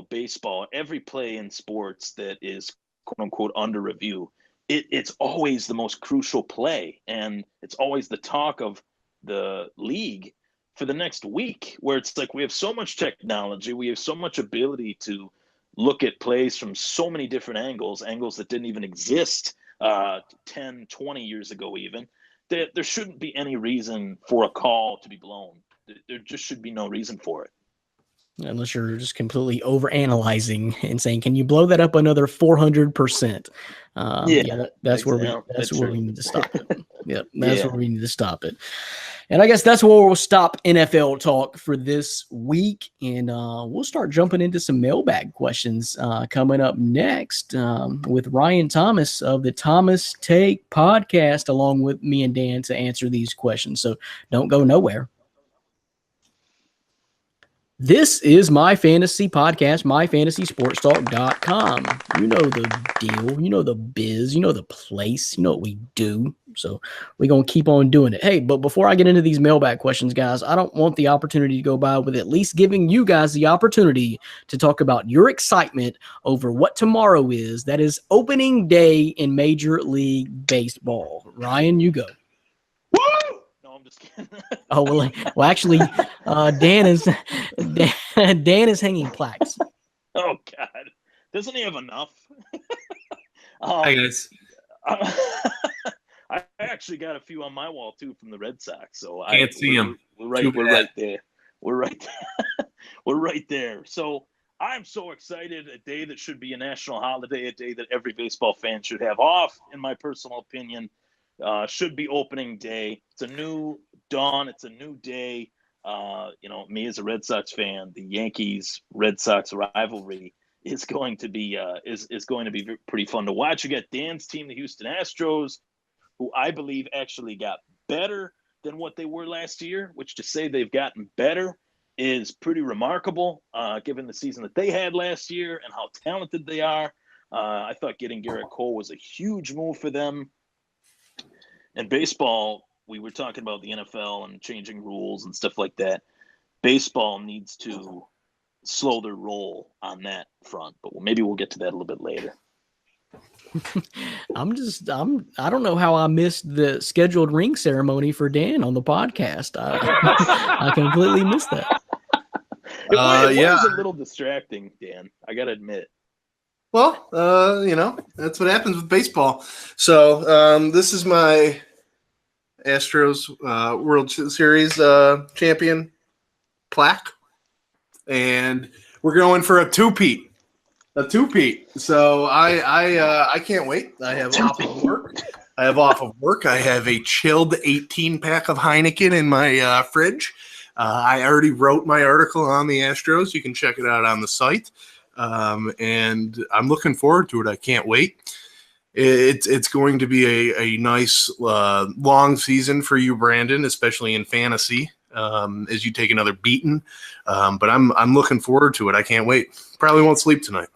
baseball, every play in sports that is quote unquote under review it's always the most crucial play, and it's always the talk of the league for the next week, where it's like we have so much technology, we have so much ability to look at plays from so many different angles that didn't even exist 10, 20 years ago even, that there shouldn't be any reason for a call to be blown. There just should be no reason for it. Unless you're just completely overanalyzing and saying, "Can you blow that up another 400%?" That's where we need to stop it. That's where we need to stop it. And I guess that's where we'll stop NFL talk for this week, and we'll start jumping into some mailbag questions coming up next with Ryan Thomas of the Thomas Take podcast, along with me and Dan to answer these questions. So don't go nowhere. This is My Fantasy Podcast, myfantasysportstalk.com. You know the deal. You know the biz. You know the place. You know what we do. So we're going to keep on doing it. Hey, but before I get into these mailbag questions, guys, I don't want the opportunity to go by with at least giving you guys the opportunity to talk about your excitement over what tomorrow is. That is opening day in Major League Baseball. Ryan, you go. I'm just kidding. Well, actually, Dan is hanging plaques. Oh God, doesn't he have enough? Hi guys. I actually got a few on my wall too from the Red Sox. So Can't see them. We're right there. We're right there. So I'm so excited. A day that should be a national holiday, a day that every baseball fan should have off, in my personal opinion. Should be opening day. It's a new dawn. It's a new day. Me as a Red Sox fan, the Yankees-Red Sox rivalry is going to be pretty fun to watch. You got Dan's team, the Houston Astros, who I believe actually got better than what they were last year, which to say they've gotten better is pretty remarkable, given the season that they had last year and how talented they are. I thought getting Garrett Cole was a huge move for them. And baseball, we were talking about the NFL and changing rules and stuff like that. Baseball needs to slow their roll on that front, but maybe we'll get to that a little bit later. I don't know how I missed the scheduled ring ceremony for Dan on the podcast. I completely missed that. It was a little distracting, Dan. I got to admit. Well, that's what happens with baseball. So this is my Astros World Series champion plaque, and we're going for a two-peat. So I can't wait. I have off of work. I have a chilled 18-pack of Heineken in my fridge. I already wrote my article on the Astros. You can check it out on the site. And I'm looking forward to it. I can't wait. It's going to be a nice long season for you, Brandon, especially in fantasy, as you take another beating. But I'm looking forward to it. I can't wait. Probably won't sleep tonight.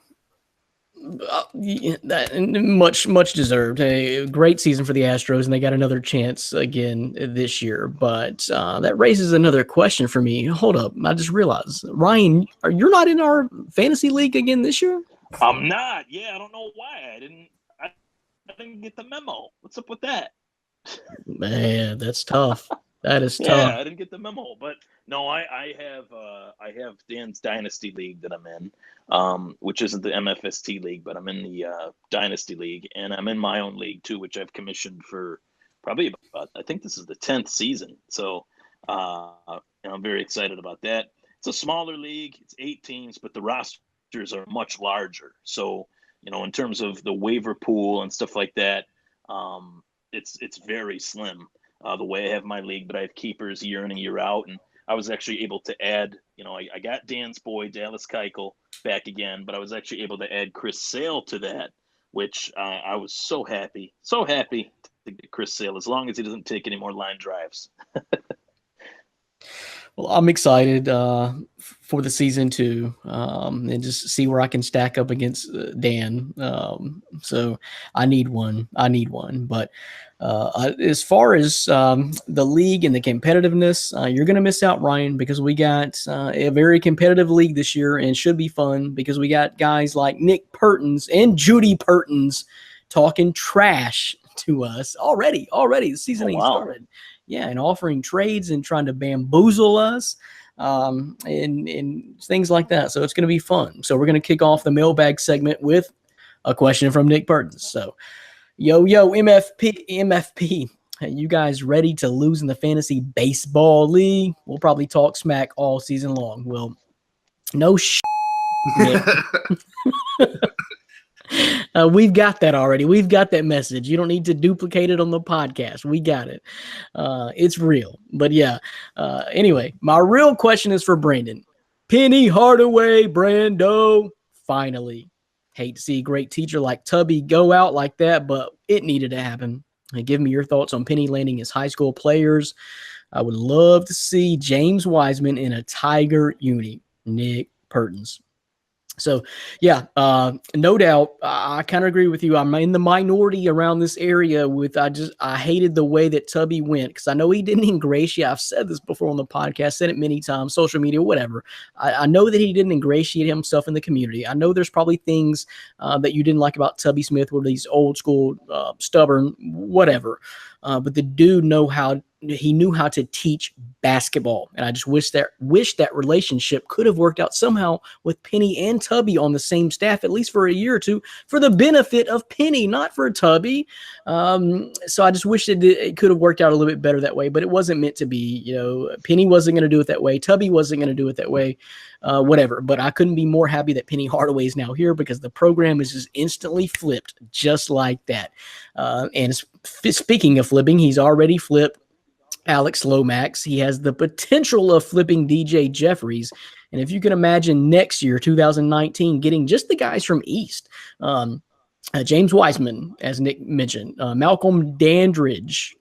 Much deserved. A great season for the Astros, and they got another chance again this year. But that raises another question for me. Hold up, I just realized, Ryan, you're not in our fantasy league again this year? I'm not. Yeah, I don't know why. I didn't get the memo. What's up with that? Man, that's tough. That is tough. Yeah, I didn't get the memo, but no, I have Dan's Dynasty League that I'm in, which isn't the MFST League, but I'm in the Dynasty League, and I'm in my own league too, which I've commissioned for probably about, I think this is the 10th season. So I'm very excited about that. It's a smaller league. It's 8 teams, but the rosters are much larger. So, in terms of the waiver pool and stuff like that, it's very slim. The way I have my league, but I have keepers year in and year out. And I was actually able to add, I got Dan's boy, Dallas Keuchel, back again, but I was actually able to add Chris Sale to that, which I was so happy to get Chris Sale, as long as he doesn't take any more line drives. Well, I'm excited for the season too, and just see where I can stack up against Dan. So I need one, but as far as the league and the competitiveness, you're going to miss out, Ryan, because we got a very competitive league this year, and should be fun because we got guys like Nick Pertins and Judy Pertins talking trash to us already. The season ain't started. Yeah, and offering trades and trying to bamboozle us and things like that. So it's going to be fun. So we're going to kick off the mailbag segment with a question from Nick Burton. So, yo, MFP, you guys ready to lose in the fantasy baseball league? We'll probably talk smack all season long. Well, no we've got that already. We've got that message. You don't need to duplicate it on the podcast. We got it. It's real. But yeah. Anyway, my real question is for Brandon. Penny Hardaway, Brando. Finally. Hate to see a great teacher like Tubby go out like that, but it needed to happen. And give me your thoughts on Penny landing his high school players. I would love to see James Wiseman in a Tiger uni. Nick Pertins. So, yeah, no doubt. I kind of agree with you. I'm in the minority around this area I hated the way that Tubby went because I know he didn't ingratiate. I've said this before on the podcast, said it many times, social media, whatever. I know that he didn't ingratiate himself in the community. I know there's probably things that you didn't like about Tubby Smith, where he's old school, stubborn, whatever. But the dude knew how to teach basketball. And I just wish that relationship could have worked out somehow with Penny and Tubby on the same staff, at least for a year or two, for the benefit of Penny, not for Tubby. So I just wish it could have worked out a little bit better that way, but it wasn't meant to be. Penny wasn't going to do it that way. Tubby wasn't going to do it that way. Whatever. But I couldn't be more happy that Penny Hardaway is now here because the program is just instantly flipped just like that. And speaking of flipping, he's already flipped Alex Lomax. He has the potential of flipping DJ Jeffries. And if you can imagine next year, 2019, getting just the guys from East, James Wiseman, as Nick mentioned, Malcolm Dandridge,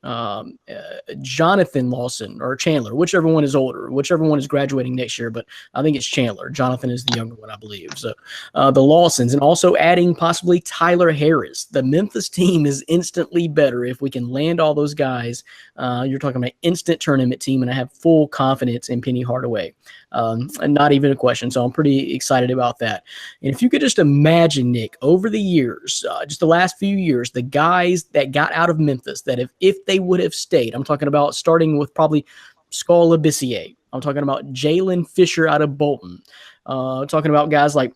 Jonathan Lawson, or Chandler, whichever one is older, whichever one is graduating next year, but I think it's Chandler. Jonathan is the younger one, I believe. So the Lawsons, and also adding possibly Tyler Harris. The Memphis team is instantly better if we can land all those guys. You're talking about an instant tournament team, and I have full confidence in Penny Hardaway. And not even a question. So I'm pretty excited about that. And if you could just imagine, Nick, over the years, just the last few years, the guys that got out of Memphis, that if they would have stayed, I'm talking about starting with probably Skal Labissiere. I'm talking about Jalen Fisher out of Bolton. Talking about guys like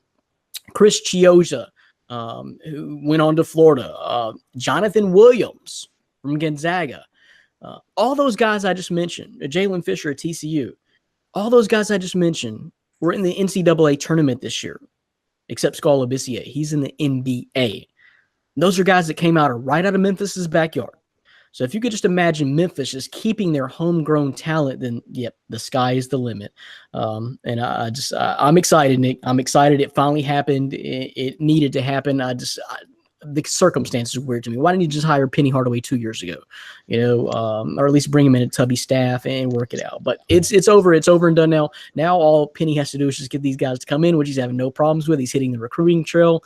Chris Chiozza, who went on to Florida. Jonathan Williams from Gonzaga. All those guys I just mentioned, Jalen Fisher at TCU, all those guys I just mentioned were in the NCAA tournament this year, except Skal Labissiere. He's in the NBA. Those are guys that came right out of Memphis's backyard. So if you could just imagine Memphis just keeping their homegrown talent, then yep, the sky is the limit. And I'm excited, Nick. I'm excited. It finally happened. It needed to happen. The circumstances are weird to me. Why didn't you just hire Penny Hardaway 2 years ago? Or at least bring him in a Tubby staff and work it out. But it's over. It's over and done now. Now all Penny has to do is just get these guys to come in, which he's having no problems with. He's hitting the recruiting trail.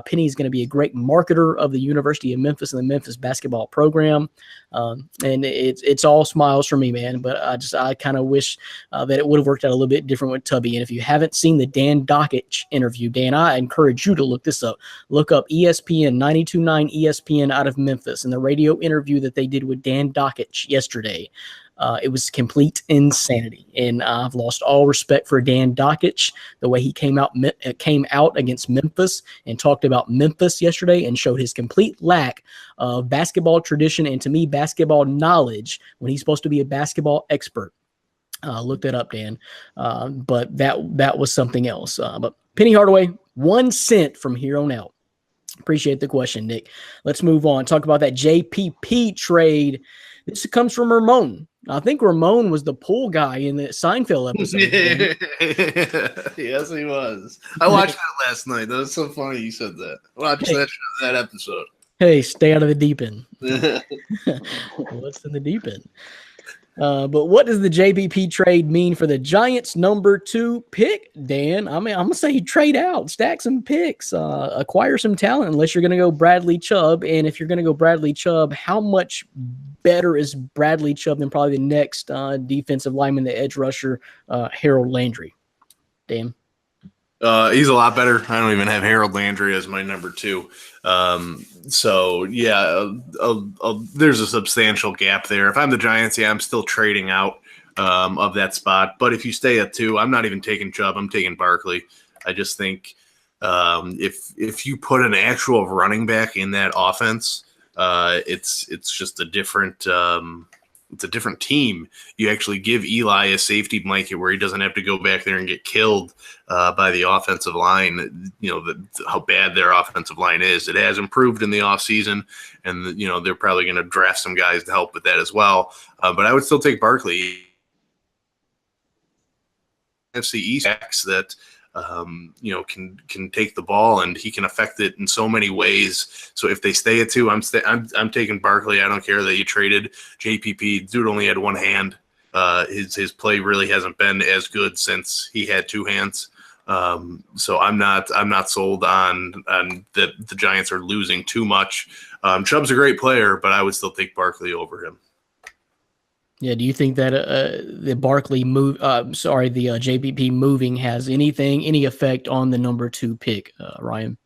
Penny is going to be a great marketer of the University of Memphis and the Memphis basketball program. And it's all smiles for me, man. But I kind of wish that it would have worked out a little bit different with Tubby. And if you haven't seen the Dan Dockich interview, Dan, I encourage you to look this up. Look up ESPN 92.9 ESPN out of Memphis and the radio interview that they did with Dan Dockich yesterday. It was complete insanity, and I've lost all respect for Dan Dockich. The way he came out against Memphis and talked about Memphis yesterday and showed his complete lack of basketball tradition and, to me, basketball knowledge when he's supposed to be a basketball expert. Look that up, Dan. But that was something else. But Penny Hardaway, 1 cent from here on out. Appreciate the question, Nick. Let's move on. Talk about that JPP trade. This comes from Ramon. I think Ramon was the pool guy in the Seinfeld episode. Yes, he was. I watched that last night. That was so funny you said that. Watch that episode. Hey, stay out of the deep end. What's in the deep end? But what does the JPP trade mean for the Giants' number 2 pick, Dan? I mean, I'm going to say trade out, stack some picks, acquire some talent, unless you're going to go Bradley Chubb. And if you're going to go Bradley Chubb, how much better is Bradley Chubb than probably the next defensive lineman, the edge rusher, Harold Landry? Dan? He's a lot better. I don't even have Harold Landry as my number 2. So yeah, there's a substantial gap there. If I'm the Giants, I'm still trading out of that spot. But if you stay at 2, I'm not even taking Chubb. I'm taking Barkley. I just think if you put an actual running back in that offense, it's just a different. It's a different team. You actually give Eli a safety blanket where he doesn't have to go back there and get killed by the offensive line. How bad their offensive line is. It has improved in the offseason, and they're probably going to draft some guys to help with that as well. But I would still take Barkley. NFC East that can take the ball, and he can affect it in so many ways. So if they stay at 2, I'm taking Barkley. I don't care that you traded JPP. Dude only had one hand. His play really hasn't been as good since he had 2 hands. So I'm not sold on that the Giants are losing too much. Chubb's a great player, but I would still take Barkley over him. Yeah, do you think that the Barkley the JPP moving has any effect on the number 2 pick, Ryan?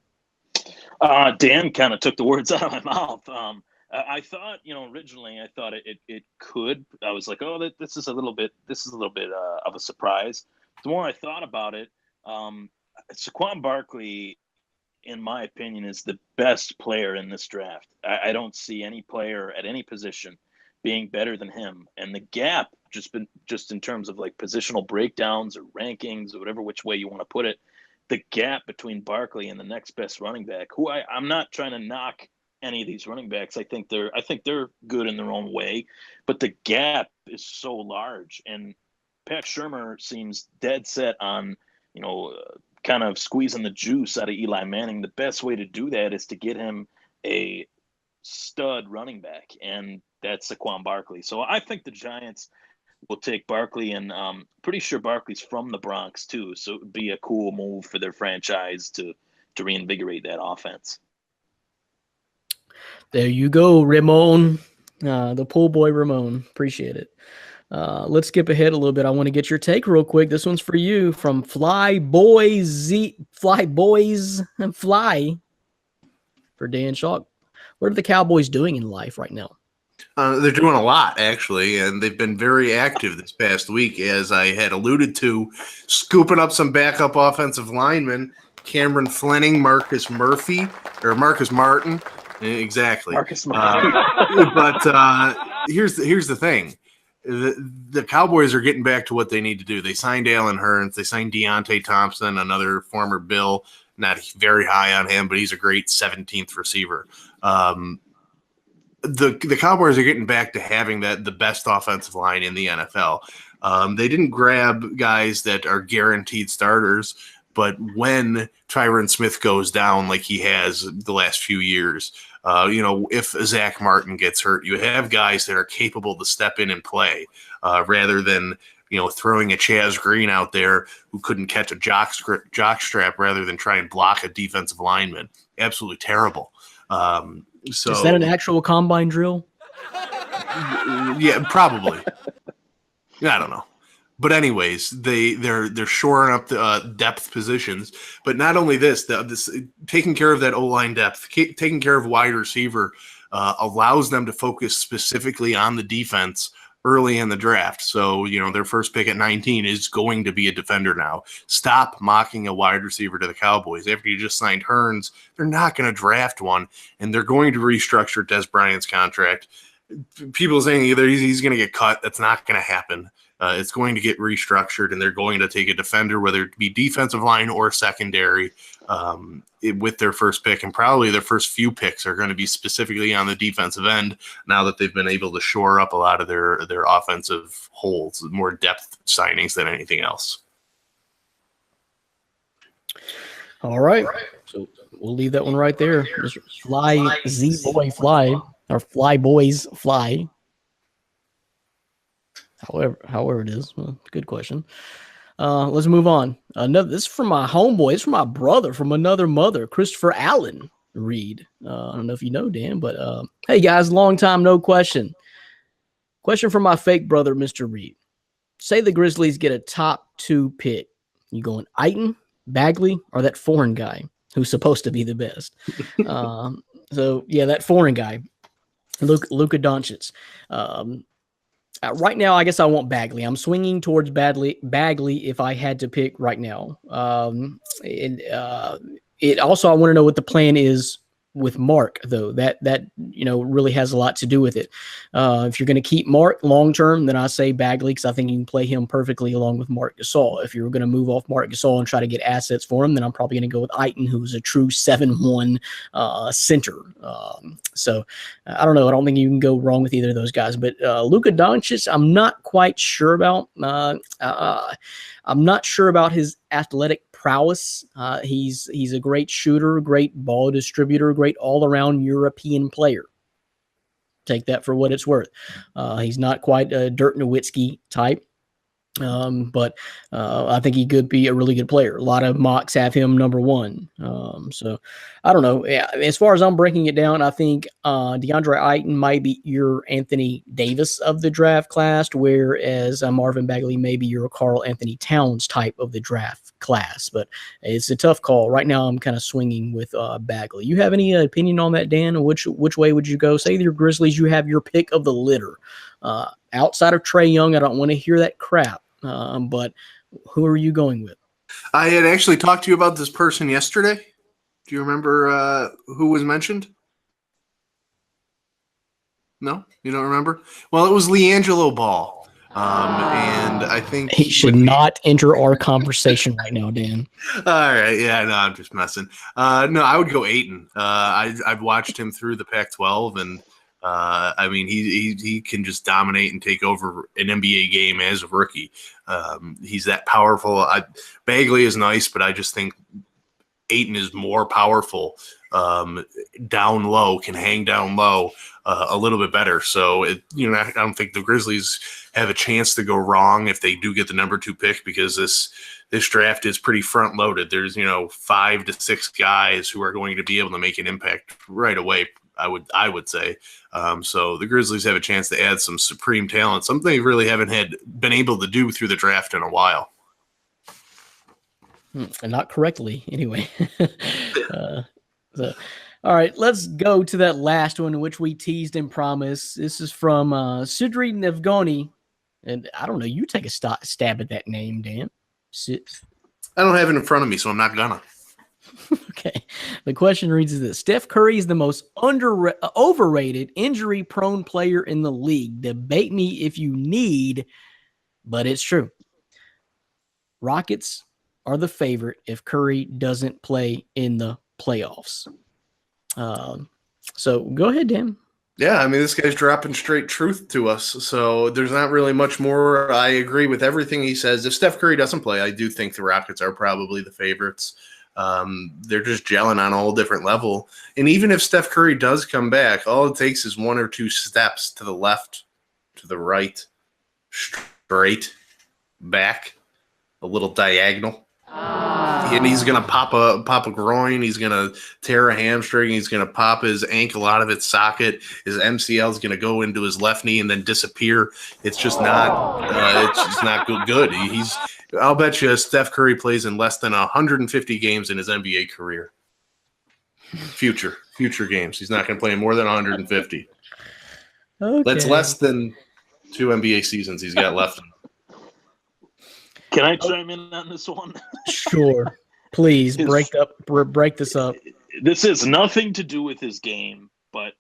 Dan kind of took the words out of my mouth. I thought, originally I thought it could. I was like, oh, this is a little bit of a surprise. The more I thought about it, Saquon Barkley, in my opinion, is the best player in this draft. I don't see any player at any position being better than him, and the gap just in terms of like positional breakdowns or rankings or whatever which way you want to put it, the gap between Barkley and the next best running back, who I'm not trying to knock any of these running backs. I think they're good in their own way, but the gap is so large, and Pat Shurmur seems dead set on kind of squeezing the juice out of Eli Manning. The best way to do that is to get him a stud running back, and that's Saquon Barkley. So I think the Giants will take Barkley, and pretty sure Barkley's from the Bronx too. So it would be a cool move for their franchise to reinvigorate that offense. There you go, Ramon, the pool boy Ramon. Appreciate it. Let's skip ahead a little bit. I want to get your take real quick. This one's for you from Fly Boys and Fly for Dan Schalk. What are the Cowboys doing in life right now? They're doing a lot, actually, and they've been very active this past week, as I had alluded to, scooping up some backup offensive linemen, Cameron Fleming, Marcus Martin. Exactly. Marcus Martin. But here's the thing. The Cowboys are getting back to what they need to do. They signed Allen Hurns. They signed Deontay Thompson, another former Bill. Not very high on him, but he's a great 17th receiver. The Cowboys are getting back to having the best offensive line in the NFL. They didn't grab guys that are guaranteed starters, but when Tyron Smith goes down like he has the last few years, if Zach Martin gets hurt, you have guys that are capable to step in and play rather than throwing a Chaz Green out there who couldn't catch a jock strap rather than try and block a defensive lineman. Absolutely terrible. So is that an actual combine drill? Yeah, probably. I don't know. But anyways, they're shoring up the depth positions. But not only this taking care of that O-line depth, taking care of wide receiver allows them to focus specifically on the defense early in the draft. So, their first pick at 19 is going to be a defender now. Stop mocking a wide receiver to the Cowboys. After you just signed Hurns, they're not going to draft one, and they're going to restructure Des Bryant's contract. People saying either he's going to get cut. That's not going to happen. It's going to get restructured, and they're going to take a defender, whether it be defensive line or secondary, with their first pick. And probably their first few picks are going to be specifically on the defensive end now that they've been able to shore up a lot of their offensive holes, more depth signings than anything else. All right. So we'll leave that one right there. Mr. Fly Z-Boy Fly, or Fly Boys Fly. However it is. Well, good question. Let's move on. This is from my homeboy. It's from my brother from another mother, Christopher Allen Reed. I don't know if you know, Dan, but hey, guys, long time, no question. Question from my fake brother, Mr. Reed. Say the Grizzlies get a top 2 pick. You going Ayton, Bagley or that foreign guy who's supposed to be the best? So yeah, that foreign guy, Luka Doncic. Right now, I guess I want Bagley. I'm swinging towards Bagley if I had to pick right now. It also, I want to know what the plan is with Mark, though. That really has a lot to do with it. If you're going to keep Mark long term, then I say Bagley, because I think you can play him perfectly along with Marc Gasol. If you're going to move off Marc Gasol and try to get assets for him, then I'm probably going to go with Ayton, who's a true 7-1 center. So I don't know. I don't think you can go wrong with either of those guys. But Luka Doncic, I'm not quite sure about. I'm not sure about his athletic prowess. He's a great shooter, great ball distributor, great all-around European player. Take that for what it's worth. He's not quite a Dirk Nowitzki type. But I think he could be a really good player. A lot of mocks have him number one. So I don't know. As far as I'm breaking it down, I think DeAndre Ayton might be your Anthony Davis of the draft class, whereas Marvin Bagley may be your Karl Anthony Towns type of the draft class. But it's a tough call. Right now, I'm kind of swinging with Bagley. You have any opinion on that, Dan? Which way would you go? Say your Grizzlies, you have your pick of the litter. Outside of Trae Young, I don't want to hear that crap. But who are you going with? I had actually talked to you about this person yesterday. Do you remember who was mentioned? No? You don't remember? Well, it was LiAngelo Ball. And I think he should not enter our conversation right now, Dan. All right. Yeah, no, I'm just messing. No, I would go Ayton. I've watched him through the Pac-12, and I mean, he can just dominate and take over an NBA game as a rookie. He's that powerful. Bagley is nice, but I just think Ayton is more powerful down low, can hang down low a little bit better. So, I don't think the Grizzlies have a chance to go wrong if they do get the number 2 pick, because this draft is pretty front loaded. There's 5 to 6 guys who are going to be able to make an impact right away. I would say. So the Grizzlies have a chance to add some supreme talent, something they really haven't been able to do through the draft in a while. And not correctly, anyway. All right, let's go to that last one, which we teased and promised. This is from Sidri Nevgoni. And I don't know, you take a stab at that name, Dan. I don't have it in front of me, so I'm not gonna. Okay. The question reads as this: Steph Curry is the most overrated, injury-prone player in the league. Debate me if you need, but it's true. Rockets are the favorite if Curry doesn't play in the playoffs. So go ahead, Dan. Yeah, I mean, this guy's dropping straight truth to us, so there's not really much more. I agree with everything he says. If Steph Curry doesn't play, I do think the Rockets are probably the favorites. They're just gelling on a whole different level. And even if Steph Curry does come back, all it takes is 1 or 2 steps to the left, to the right, straight, back, a little diagonal. And he's going to pop a groin. He's going to tear a hamstring. He's going to pop his ankle out of its socket. His MCL is going to go into his left knee and then disappear. It's just not good. I'll bet you Steph Curry plays in less than 150 games in his NBA career. Future games. He's not going to play in more than 150. Okay. That's less than 2 NBA seasons he's got left. Can I chime in on this one? Sure. Please break this up. This has nothing to do with his game, but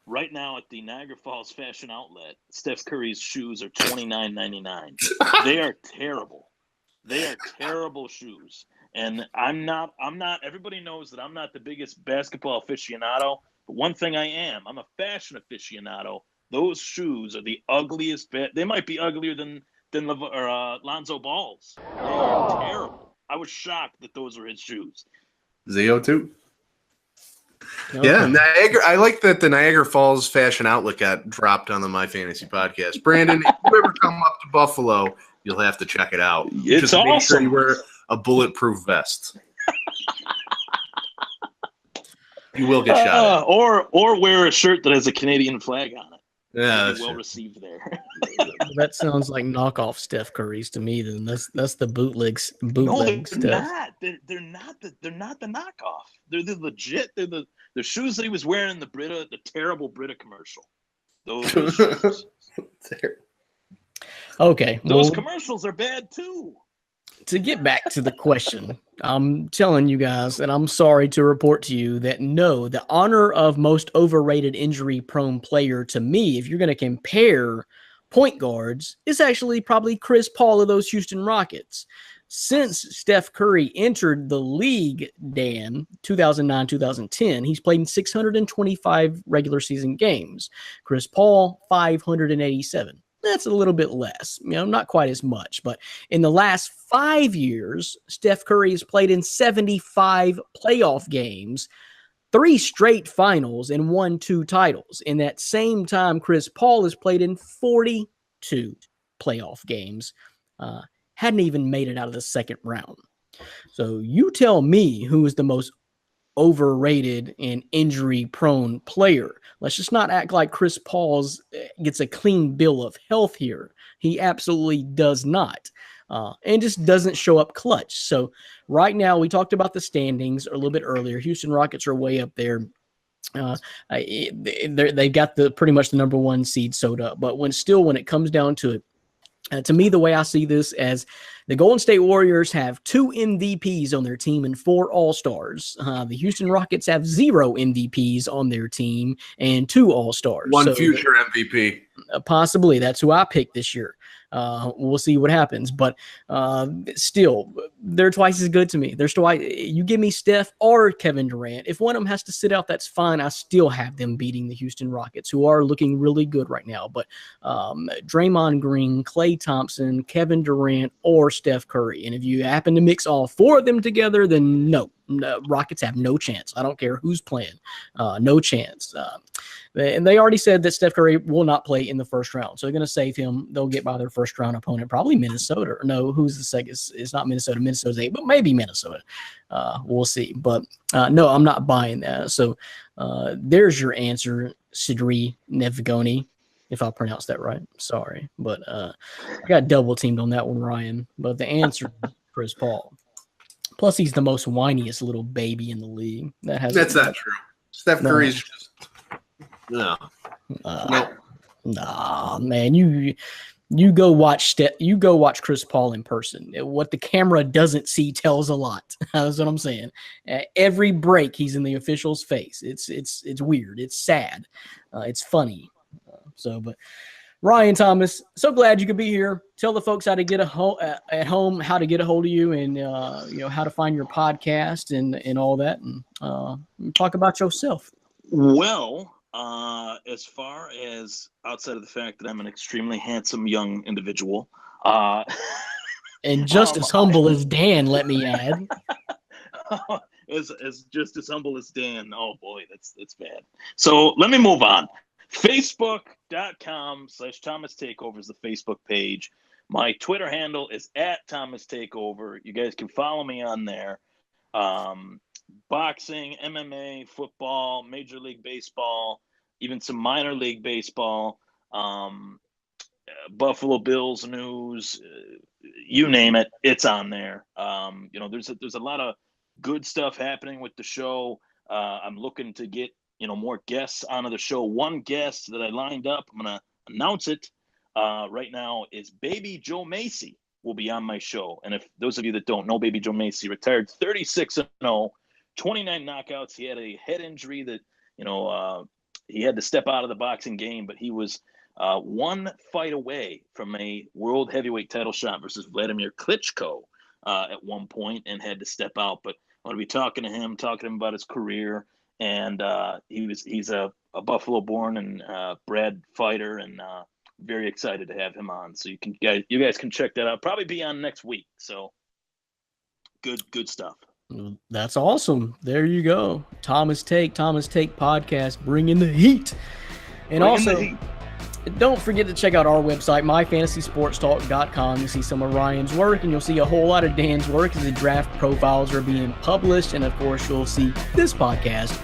right now at the Niagara Falls Fashion Outlet, Steph Curry's shoes are $29.99. They are terrible. They are terrible shoes. And I'm not everybody knows that I'm not the biggest basketball aficionado, but one thing I am, I'm a fashion aficionado. Those shoes are the ugliest they might be uglier than Lonzo Ball's. They are terrible. I was shocked that those were his shoes. Zio too. Okay. Yeah, Niagara. I like that the Niagara Falls Fashion Outlet got dropped on the My Fantasy podcast. Brandon, if you ever come up to Buffalo, you'll have to check it out. It's Just awesome. Make sure you wear a bulletproof vest. You will get shot at. Or wear a shirt that has a Canadian flag on it. Yeah, Be that's well it. received there. That sounds like knockoff Steph Curry's to me. Then that's the bootleg No, they're Steph. not. They're not the knockoff. They're the legit. They're the shoes that he was wearing in the terrible Brita commercial. Those shoes. Okay, Those well, commercials are bad too. to get back to the question, I'm telling you guys, and I'm sorry to report to you that no, the honor of most overrated injury-prone player to me, if you're going to compare point guards, is actually probably Chris Paul of those Houston Rockets. Since Steph Curry entered the league, Dan, 2009-2010, he's played in 625 regular season games. Chris Paul, 587. That's a little bit less, not quite as much. But in the last 5 years, Steph Curry has played in 75 playoff games, 3 straight finals, and won 2 titles. In that same time, Chris Paul has played in 42 playoff games, hadn't even made it out of the second round. So you tell me who is the most overrated and injury-prone player. Let's just not act like Chris Paul's gets a clean bill of health here. He absolutely does not. And just doesn't show up clutch. So right now, we talked about the standings a little bit earlier. Houston Rockets are way up there. They've got pretty much the number 1 seed sewed up. But when it comes down to it, to me, the way I see this as the Golden State Warriors have 2 MVPs on their team and 4 All-Stars. The Houston Rockets have 0 MVPs on their team and 2 All-Stars. One future MVP. Possibly. That's who I picked this year. We'll see what happens. But still, they're twice as good to me. You give me Steph or Kevin Durant. If one of them has to sit out, that's fine. I still have them beating the Houston Rockets, who are looking really good right now. But Draymond Green, Klay Thompson, Kevin Durant, or Steph Curry. And if you happen to mix all 4 of them together, then no, Rockets have no chance. I don't care who's playing. No chance. And they already said that Steph Curry will not play in the first round. So they're going to save him. They'll get by their first round opponent, probably Minnesota. Or no, who's the second? It's not Minnesota. Minnesota's 8, but maybe Minnesota. We'll see. But no, I'm not buying that. So there's your answer, Sidri Nevgoni, if I pronounced that right. Sorry. But I got double teamed on that one, Ryan. But the answer, Chris Paul. Plus, he's the most whiniest little baby in the league. That's not true. Steph Curry's just no. Nah, man. You go watch Chris Paul in person. What the camera doesn't see tells a lot. That's what I'm saying. Every break, he's in the official's face. It's weird. It's sad. It's funny. But Ryan Thomas, so glad you could be here. Tell the folks how to get at home, how to get a hold of you, and how to find your podcast and all that, and talk about yourself. Well, as far as outside of the fact that I'm an extremely handsome young individual, and just as humble as Dan, let me add. as just as humble as Dan. Oh boy, that's bad. So let me move on. Facebook.com/Thomas Takeover is the Facebook page. My Twitter handle is @ThomasTakeover. You guys can follow me on there. Boxing, MMA, football, Major League Baseball, even some minor league baseball, Buffalo Bills news, you name it, it's on there. There's a lot of good stuff happening with the show. I'm looking to get more guests onto the show. One guest that I lined up, I'm gonna announce it right now, is Baby Joe Macy will be on my show. And if those of you that don't know, Baby Joe Macy retired 36-0, 29 knockouts. He had a head injury that he had to step out of the boxing game, but he was 1 fight away from a world heavyweight title shot versus Vladimir Klitschko at one point, and had to step out. But I'm going to be talking to him about his career. And he's a Buffalo-born and bred fighter, and very excited to have him on. So you guys can check that out. Probably be on next week. So good stuff. That's awesome. There you go. Thomas Take podcast, bringing the heat. And also, don't forget to check out our website, myfantasysportstalk.com. You'll see some of Ryan's work, and you'll see a whole lot of Dan's work as the draft profiles are being published. And of course, you'll see this podcast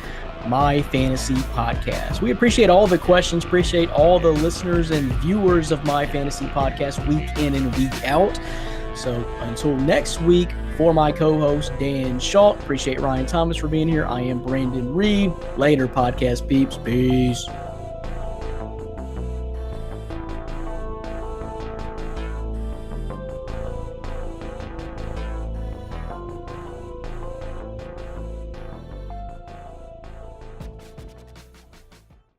My Fantasy Podcast. We appreciate all the questions, appreciate all the listeners and viewers of My Fantasy Podcast week in and week out. So until next week, for my co-host Dan Schalt, appreciate Ryan Thomas for being here. I am Brandon Reed. Later, podcast peeps. Peace.